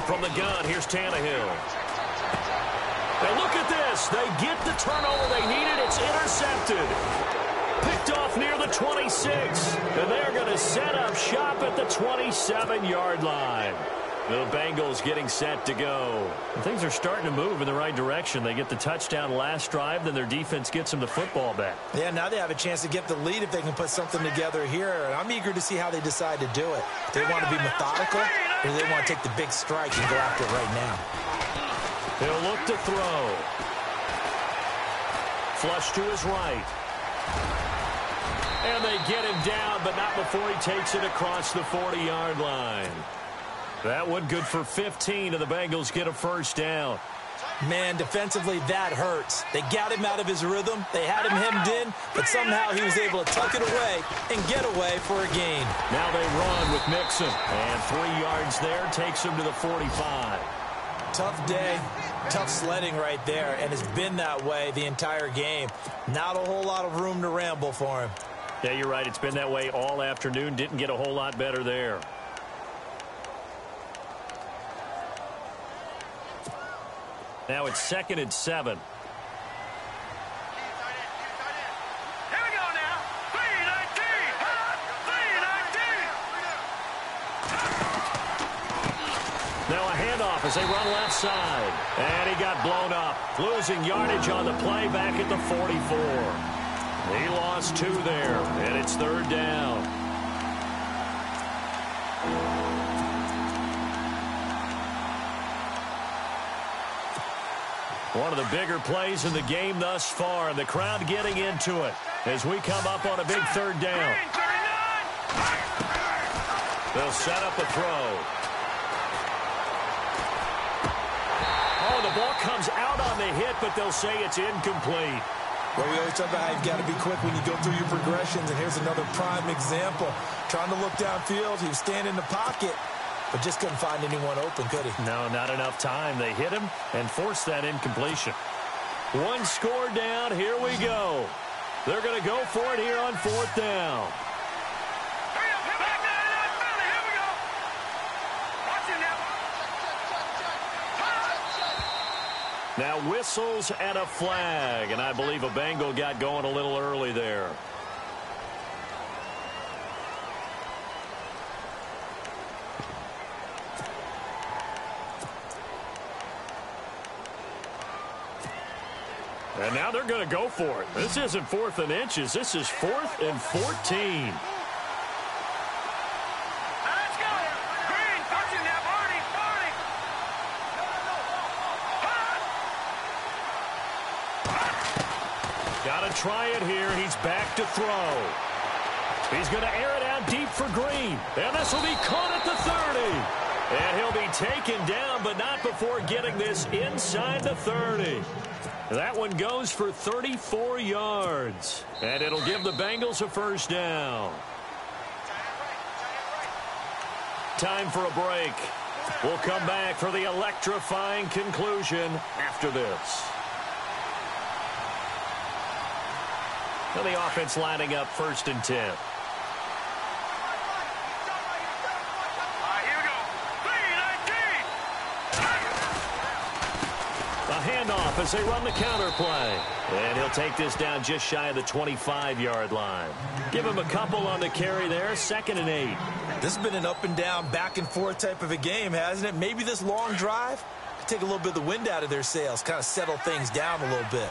From the gun, here's Tannehill. And look at this. They get the turnover they needed. It's intercepted. Picked off near the 26. And they're going to set up shop at the 27-yard line. The Bengals getting set to go. And things are starting to move in the right direction. They get the touchdown last drive, then their defense gets them the football back. Yeah, now they have a chance to get the lead if they can put something together here. And I'm eager to see how they decide to do it. Do they want to be methodical, or do they want to take the big strike and go after it right now? He'll look to throw. Flush to his right. And they get him down, but not before he takes it across the 40-yard line. That one good for 15, and the Bengals get a first down. Man, defensively, that hurts. They got him out of his rhythm. They had him hemmed in, but somehow he was able to tuck it away and get away for a gain. Now they run with Mixon, and 3 yards there takes him to the 45. Tough day, tough sledding right there, and it's been that way the entire game. Not a whole lot of room to ramble for him. Yeah, you're right. It's been that way all afternoon. Didn't get a whole lot better there. Now it's 2nd and 7. Here we go now. 3-19. 3-19. Now a handoff as they run left side. And he got blown up. Losing yardage on the play back at the 44. He lost 2 there, and it's 3rd down. One of the bigger plays in the game thus far, and the crowd getting into it as we come up on a big 3rd down. They'll set up a throw. Oh, the ball comes out on the hit, but they'll say it's incomplete. Well, we always talk about how you've got to be quick when you go through your progressions, and here's another prime example. Trying to look downfield, he was standing in the pocket, but just couldn't find anyone open, could he? No, not enough time. They hit him and forced that incompletion. 1 score down. Here we go. They're going to go for it here on 4th down. Hurry up, back there. Here we go. Watch it now. Now whistles and a flag, and I believe a Bengal got going a little early there. And now they're going to go for it. This isn't 4th and inches. This is 4th and 14. Let's go. Green, touch it now. Barney. Got to try it here. He's back to throw. He's going to air it out deep for Green. And this will be caught at the 30. And he'll be taken down, but not before getting this inside the 30. That one goes for 34 yards. And it'll give the Bengals a first down. Time for a break. We'll come back for the electrifying conclusion after this. Well, the offense lining up 1st and 10. Here we go. 3-19. A handoff as they run the counter play. And he'll take this down just shy of the 25-yard line. Give him a couple on the carry there. 2nd and 8. This has been an up and down, back and forth type of a game, hasn't it? Maybe this long drive could take a little bit of the wind out of their sails, kind of settle things down a little bit.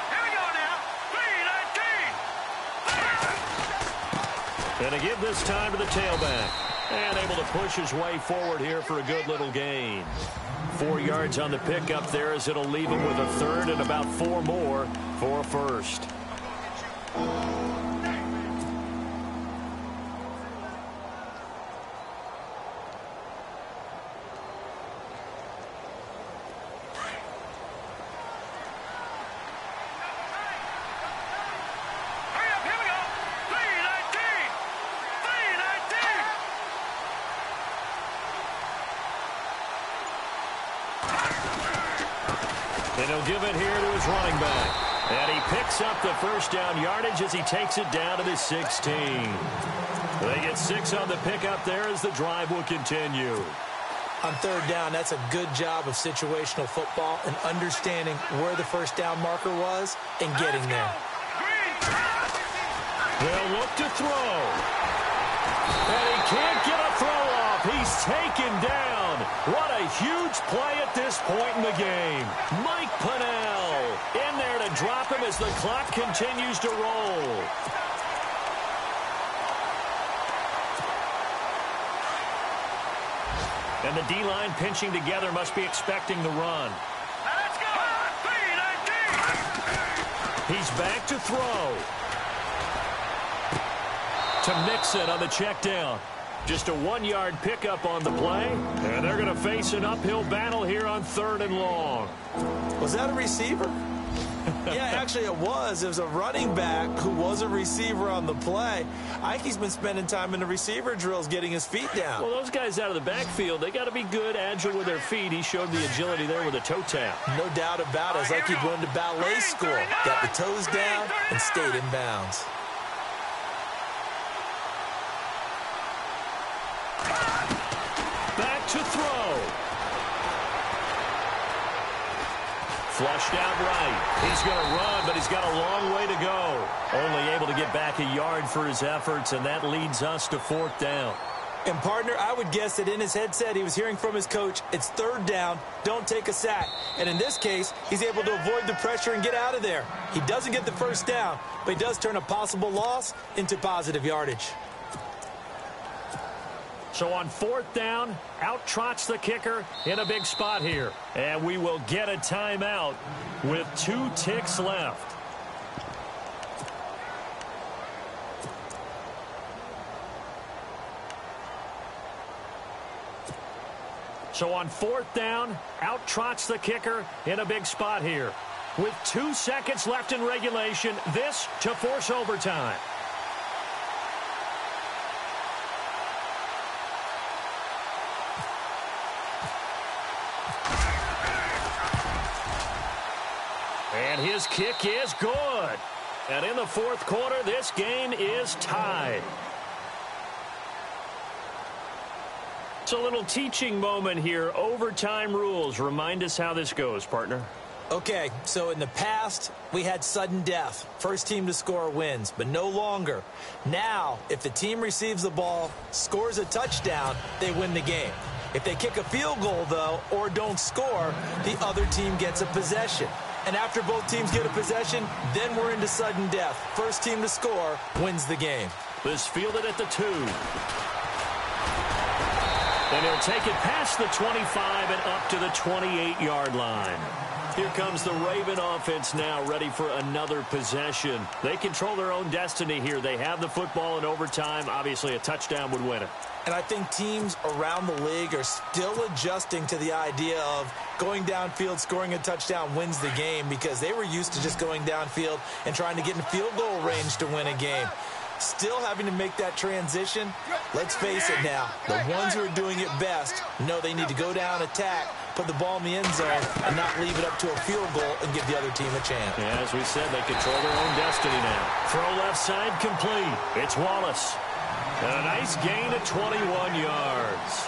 Here we go now. 3-19. And to give this time to the tailback. And able to push his way forward here for a good little gain. 4 yards on the pickup there as it'll leave him with a 3rd and about 4 more for a first. Hurry up, here we go. 3-19. 3-19. And he'll give it here to his running back. And he picks up the first down yardage as he takes it down to the 16. They get 6 on the pickup there as the drive will continue. On third down, that's a good job of situational football and understanding where the first down marker was and getting there. They'll look to throw. And he can't get a throw off. He's taken down. What a huge play at this point in the game. Mike Pennell in there to drop him as the clock continues to roll. And the D-line pinching together must be expecting the run. Let's go. He's back to throw. To Mixon on the check down. Just a 1-yard pickup on the play. And they're going to face an uphill battle here on 3rd and long. Was that a receiver? Yeah, actually it was. It was a running back who was a receiver on the play. Ike's been spending time in the receiver drills getting his feet down. Well, those guys out of the backfield, they got to be good, agile with their feet. He showed the agility there with a toe tap. No doubt about it. It's like he's going to ballet school. Got the toes down and stayed in bounds. Back to throw. Flushed out right. He's going to run, but he's got a long way to go. Only able to get back a yard for his efforts, and that leads us to 4th down. And, partner, I would guess that in his headset he was hearing from his coach, it's 3rd down, don't take a sack. And in this case, he's able to avoid the pressure and get out of there. He doesn't get the first down, but he does turn a possible loss into positive yardage. So on 4th down, out trots the kicker in a big spot here. And we will get a timeout with 2 ticks left. So on 4th down, out trots the kicker in a big spot here. With 2 seconds left in regulation, this to force overtime. And his kick is good. And in the 4th quarter, this game is tied. It's a little teaching moment here. Overtime rules. Remind us how this goes, partner. Okay, so in the past, we had sudden death. First team to score wins, but no longer. Now, if the team receives the ball, scores a touchdown, they win the game. If they kick a field goal, though, or don't score, the other team gets a possession. And after both teams get a possession, then we're into sudden death. First team to score wins the game. This fielded at the 2. And he'll take it past the 25 and up to the 28-yard line. Here comes the Raven offense now, ready for another possession. They control their own destiny here. They have the football in overtime. Obviously, a touchdown would win it. And I think teams around the league are still adjusting to the idea of going downfield, scoring a touchdown wins the game, because they were used to just going downfield and trying to get in field goal range to win a game. Still having to make that transition. Let's face it now, the ones who are doing it best know they need to go down, attack, put the ball in the end zone, and not leave it up to a field goal and give the other team a chance. Yeah, as we said, they control their own destiny now. Throw left side complete. It's Wallace. And a nice gain of 21 yards.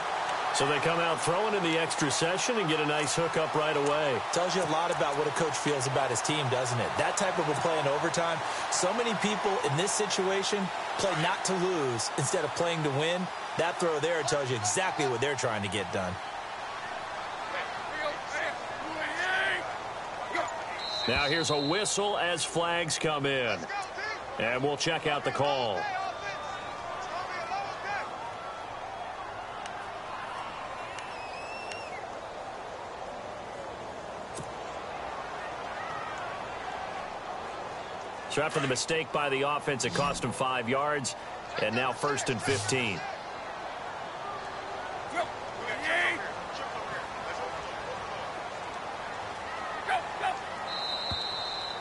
So they come out throwing in the extra session and get a nice hook up right away. Tells you a lot about what a coach feels about his team, doesn't it? That type of a play in overtime. So many people in this situation play not to lose instead of playing to win. That throw there tells you exactly what they're trying to get done. Now here's a whistle as flags come in. And we'll check out the call. So after the mistake by the offense, it cost him 5 yards. And now 1st and 15.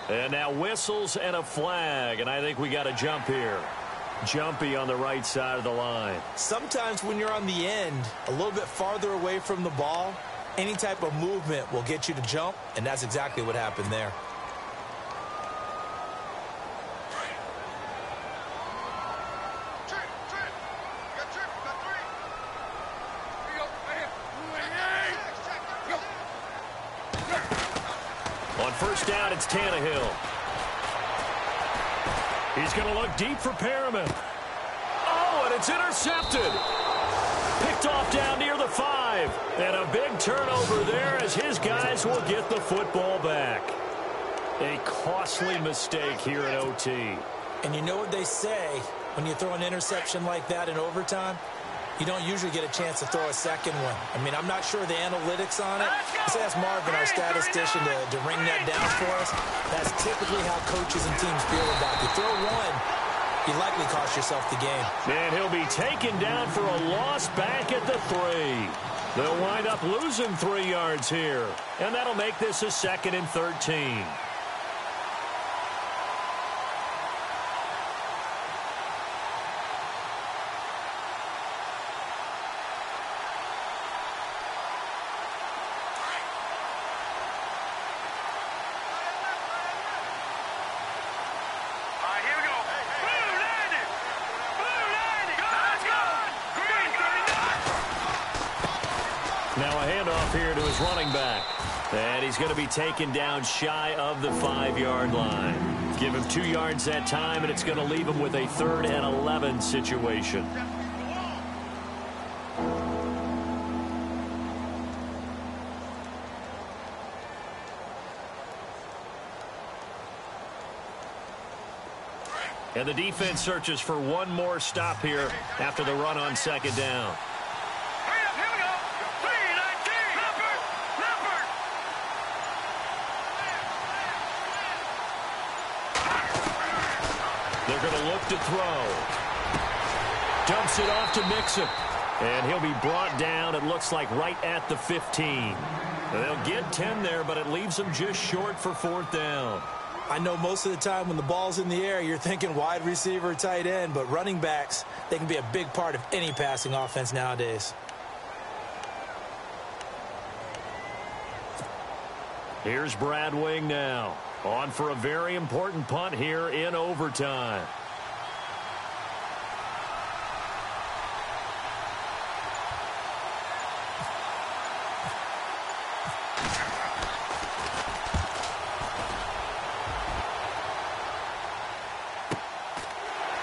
And now whistles and a flag. And I think we got a jump here. Jumpy on the right side of the line. Sometimes when you're on the end, a little bit farther away from the ball, Any type of movement will get you to jump, and that's exactly what happened there. On first down, it's Tannehill. He's going to look deep for Perriman. Oh, and it's intercepted. Picked off down near the 5. And a big turnover there as his guys will get the football back. A costly mistake here at OT. And you know what they say when you throw an interception like that in overtime? You don't usually get a chance to throw a second one. I mean, I'm not sure the analytics on it. Let's ask Marvin, our statistician, to ring that down for us. That's typically how coaches and teams feel about it. You throw one, you likely cost yourself the game. And he'll be taken down for a loss back at the 3. They'll wind up losing 3 yards here. And that'll make this a 2nd and 13. Now a handoff here to his running back. And he's going to be taken down shy of the 5-yard line. Give him 2 yards that time, and it's going to leave him with a 3rd and 11 situation. And the defense searches for one more stop here after the run on 2nd down. They're going to look to throw. Dumps it off to Mixon. And he'll be brought down, it looks like, right at the 15. They'll get 10 there, but it leaves them just short for 4th down. I know most of the time when the ball's in the air, you're thinking wide receiver, tight end, but running backs, they can be a big part of any passing offense nowadays. Here's Brad Wing now. On for a very important punt here in overtime.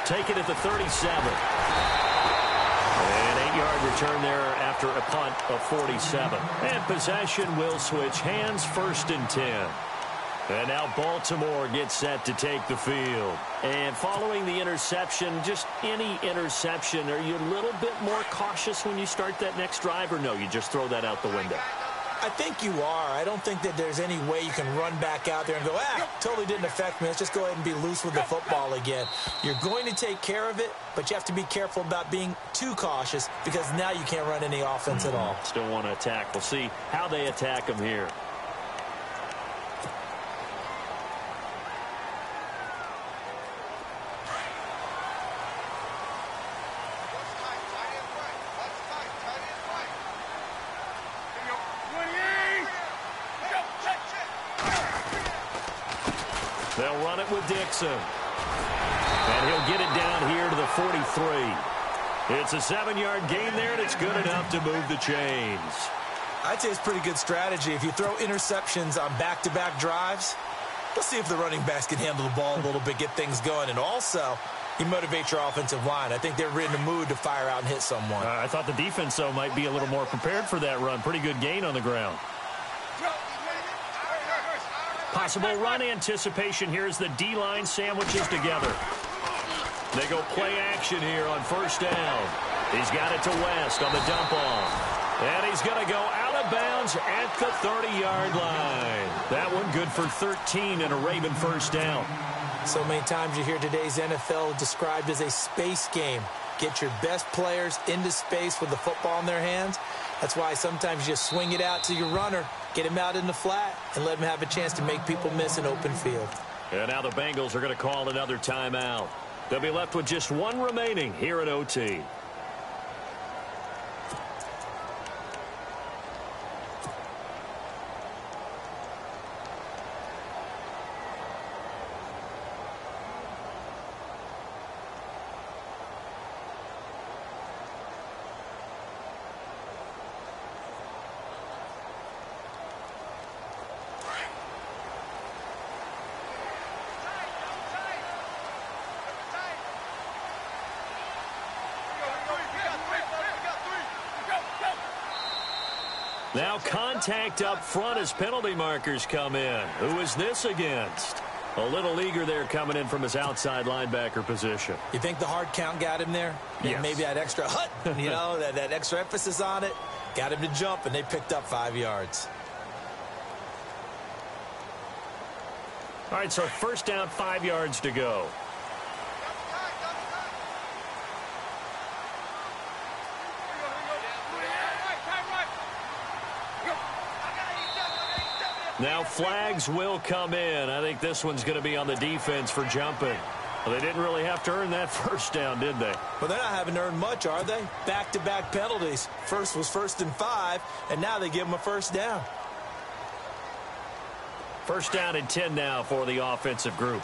Take it at the 37. An 8-yard return there after a punt of 47. And possession will switch hands, 1st and 10. And now Baltimore gets set to take the field. And following the interception, just any interception, are you a little bit more cautious when you start that next drive, or no, you just throw that out the window? I think you are. I don't think that there's any way you can run back out there and go, totally didn't affect me. Let's just go ahead and be loose with the football again. You're going to take care of it, but you have to be careful about being too cautious because now you can't run any offense at all. Still want to attack. We'll see how they attack them here. They'll run it with Dixon. And he'll get it down here to the 43. It's a 7-yard gain there, and it's good enough to move the chains. I'd say it's pretty good strategy. If you throw interceptions on back-to-back drives, let's see if the running backs can handle the ball a little bit, get things going. And also, you motivate your offensive line. I think they're in the mood to fire out and hit someone. I thought the defense, though, might be a little more prepared for that run. Pretty good gain on the ground. Possible run anticipation here as the D-line sandwiches together. They go play action here on 1st down. He's got it to West on the dump off. And he's going to go out of bounds at the 30-yard line. That one good for 13 and a Raven 1st down. So many times you hear today's NFL described as a space game. Get your best players into space with the football in their hands. That's why sometimes you just swing it out to your runner, get him out in the flat, and let him have a chance to make people miss an open field. And now the Bengals are going to call another timeout. They'll be left with just one remaining here at OT. Now contact up front as penalty markers come in. Who is this against? A little eager there coming in from his outside linebacker position. You think the hard count got him there? Yes. Maybe that extra hut, that extra emphasis on it. Got him to jump, and they picked up 5 yards. All right, so first down, 5 yards to go. Now flags will come in. I think this one's going to be on the defense for jumping. Well, they didn't really have to earn that first down, did they? Well, they're not having to earn much, are they? Back-to-back penalties. First was 1st and 5, and now they give them a first down. First down and 10 now for the offensive group.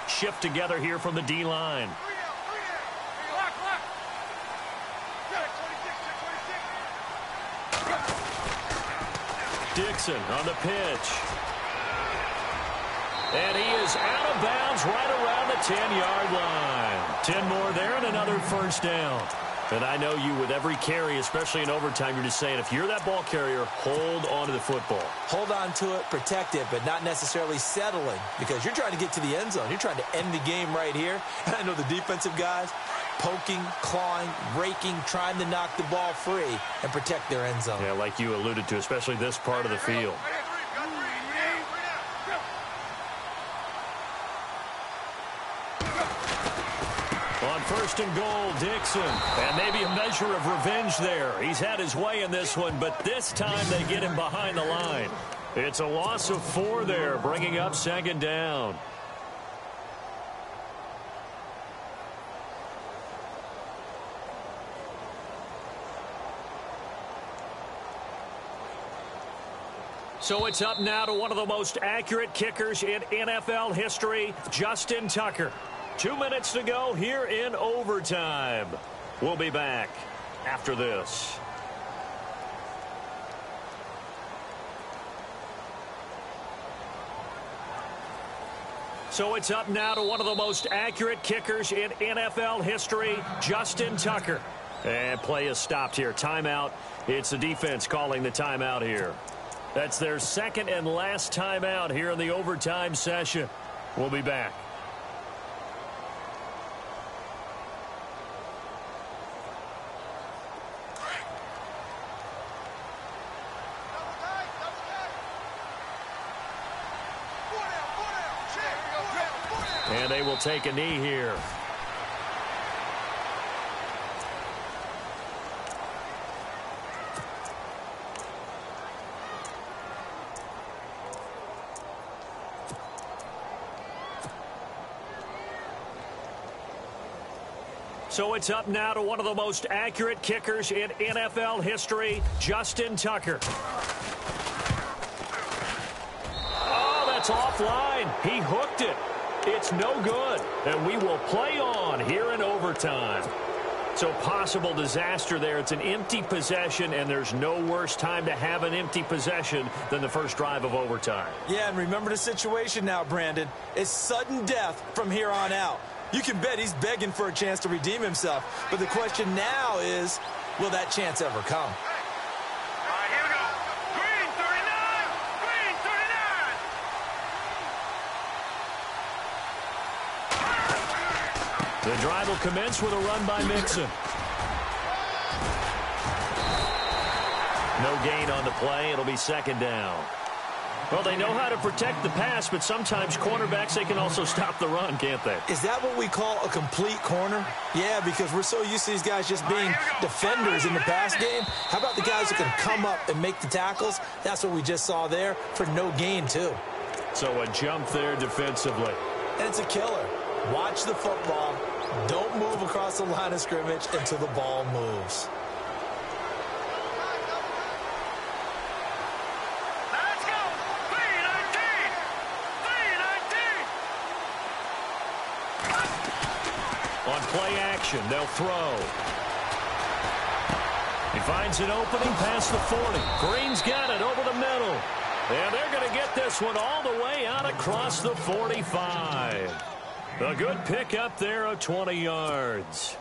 Shift together here from the D-line. Dixon on the pitch. And he is out of bounds right around the 10-yard line. 10 more there and another first down. And I know you, with every carry, especially in overtime, you're just saying, if you're that ball carrier, hold on to the football. Hold on to it, protect it, but not necessarily settling, because you're trying to get to the end zone. You're trying to end the game right here. And I know the defensive guys poking, clawing, raking, trying to knock the ball free and protect their end zone. Yeah, like you alluded to, especially this part of the field. On first and goal, Dixon. And maybe a measure of revenge there. He's had his way in this one, but this time they get him behind the line. It's a loss of 4 there, bringing up second down. So it's up now to one of the most accurate kickers in NFL history, Justin Tucker. 2 minutes to go here in overtime. We'll be back after this. So it's up now to one of the most accurate kickers in NFL history, Justin Tucker. And play is stopped here. Timeout. It's the defense calling the timeout here. That's their second and last timeout here in the overtime session. We'll be back. And they will take a knee here. So it's up now to one of the most accurate kickers in NFL history, Justin Tucker. Oh, that's offline. He hooked it. It's no good, and we will play on here in overtime. So possible disaster there. It's an empty possession, and there's no worse time to have an empty possession than the first drive of overtime. Yeah, and remember the situation now, Brandon. It's sudden death from here on out. You can bet he's begging for a chance to redeem himself. But the question now is, will that chance ever come? All right, here we go. Green 39. Green 39. The drive will commence with a run by Mixon. No gain on the play. It'll be second down. Well, they know how to protect the pass, but sometimes cornerbacks, they can also stop the run, can't they? Is that what we call a complete corner? Yeah, because we're so used to these guys just being defenders in the pass game. How about the guys who can come up and make the tackles? That's what we just saw there for no gain, too. So a jump there defensively. And it's a killer. Watch the football. Don't move across the line of scrimmage until the ball moves. On play action, they'll throw. He finds an opening past the 40. Green's got it over the middle. And they're going to get this one all the way out across the 45. A good pickup there of 20 yards.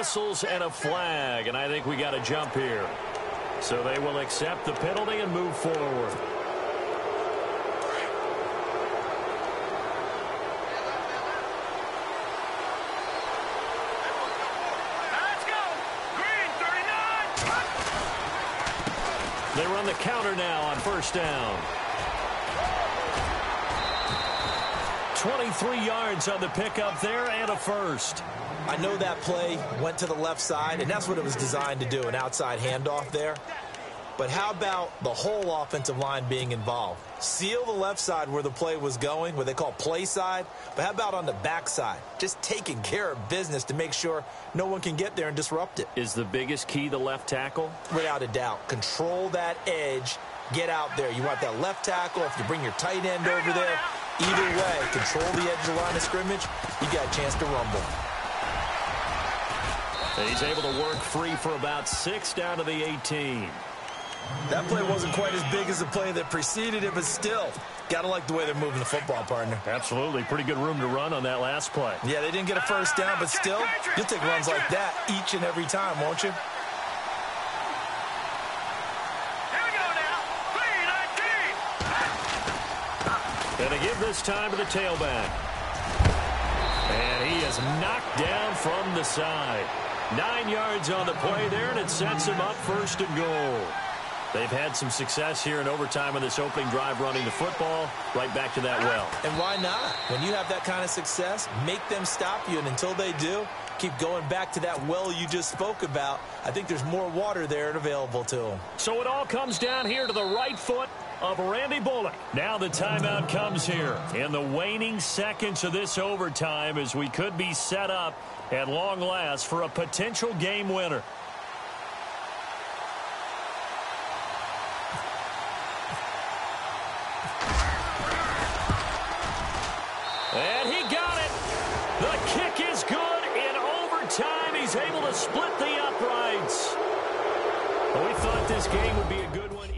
whistles and a flag, and I think we got a jump here. So they will accept the penalty and move forward. Let's go. Green, 39. They run the counter now on first down. 23 yards on the pickup there and a first. I know that play went to the left side, and that's what it was designed to do, an outside handoff there. But how about the whole offensive line being involved? Seal the left side where the play was going, what they call play side. But how about on the back side? Just taking care of business to make sure no one can get there and disrupt it. Is the biggest key the left tackle? Without a doubt. Control that edge. Get out there. You want that left tackle. If you bring your tight end over there, either way, control the edge of the line of scrimmage, you got a chance to rumble. And he's able to work free for about 6 down to the 18. That play wasn't quite as big as the play that preceded it, but still, got to like the way they're moving the football, partner. Absolutely. Pretty good room to run on that last play. Yeah, they didn't get a first down, but still, you'll take runs like that each and every time, won't you? Here we go now. 3-19. And they give this time to the tailback. And he is knocked down from the side. 9 yards on the play there, and it sets him up first and goal. They've had some success here in overtime on this opening drive running the football. Right back to that well. And why not? When you have that kind of success, make them stop you, and until they do, keep going back to that well you just spoke about. I think there's more water there and available to them. So it all comes down here to the right foot of Randy Bullock. Now the timeout comes here in the waning seconds of this overtime as we could be set up at long last for a potential game winner. And he got it. The kick is good. In overtime, he's able to split the uprights. We thought this game would be a good one.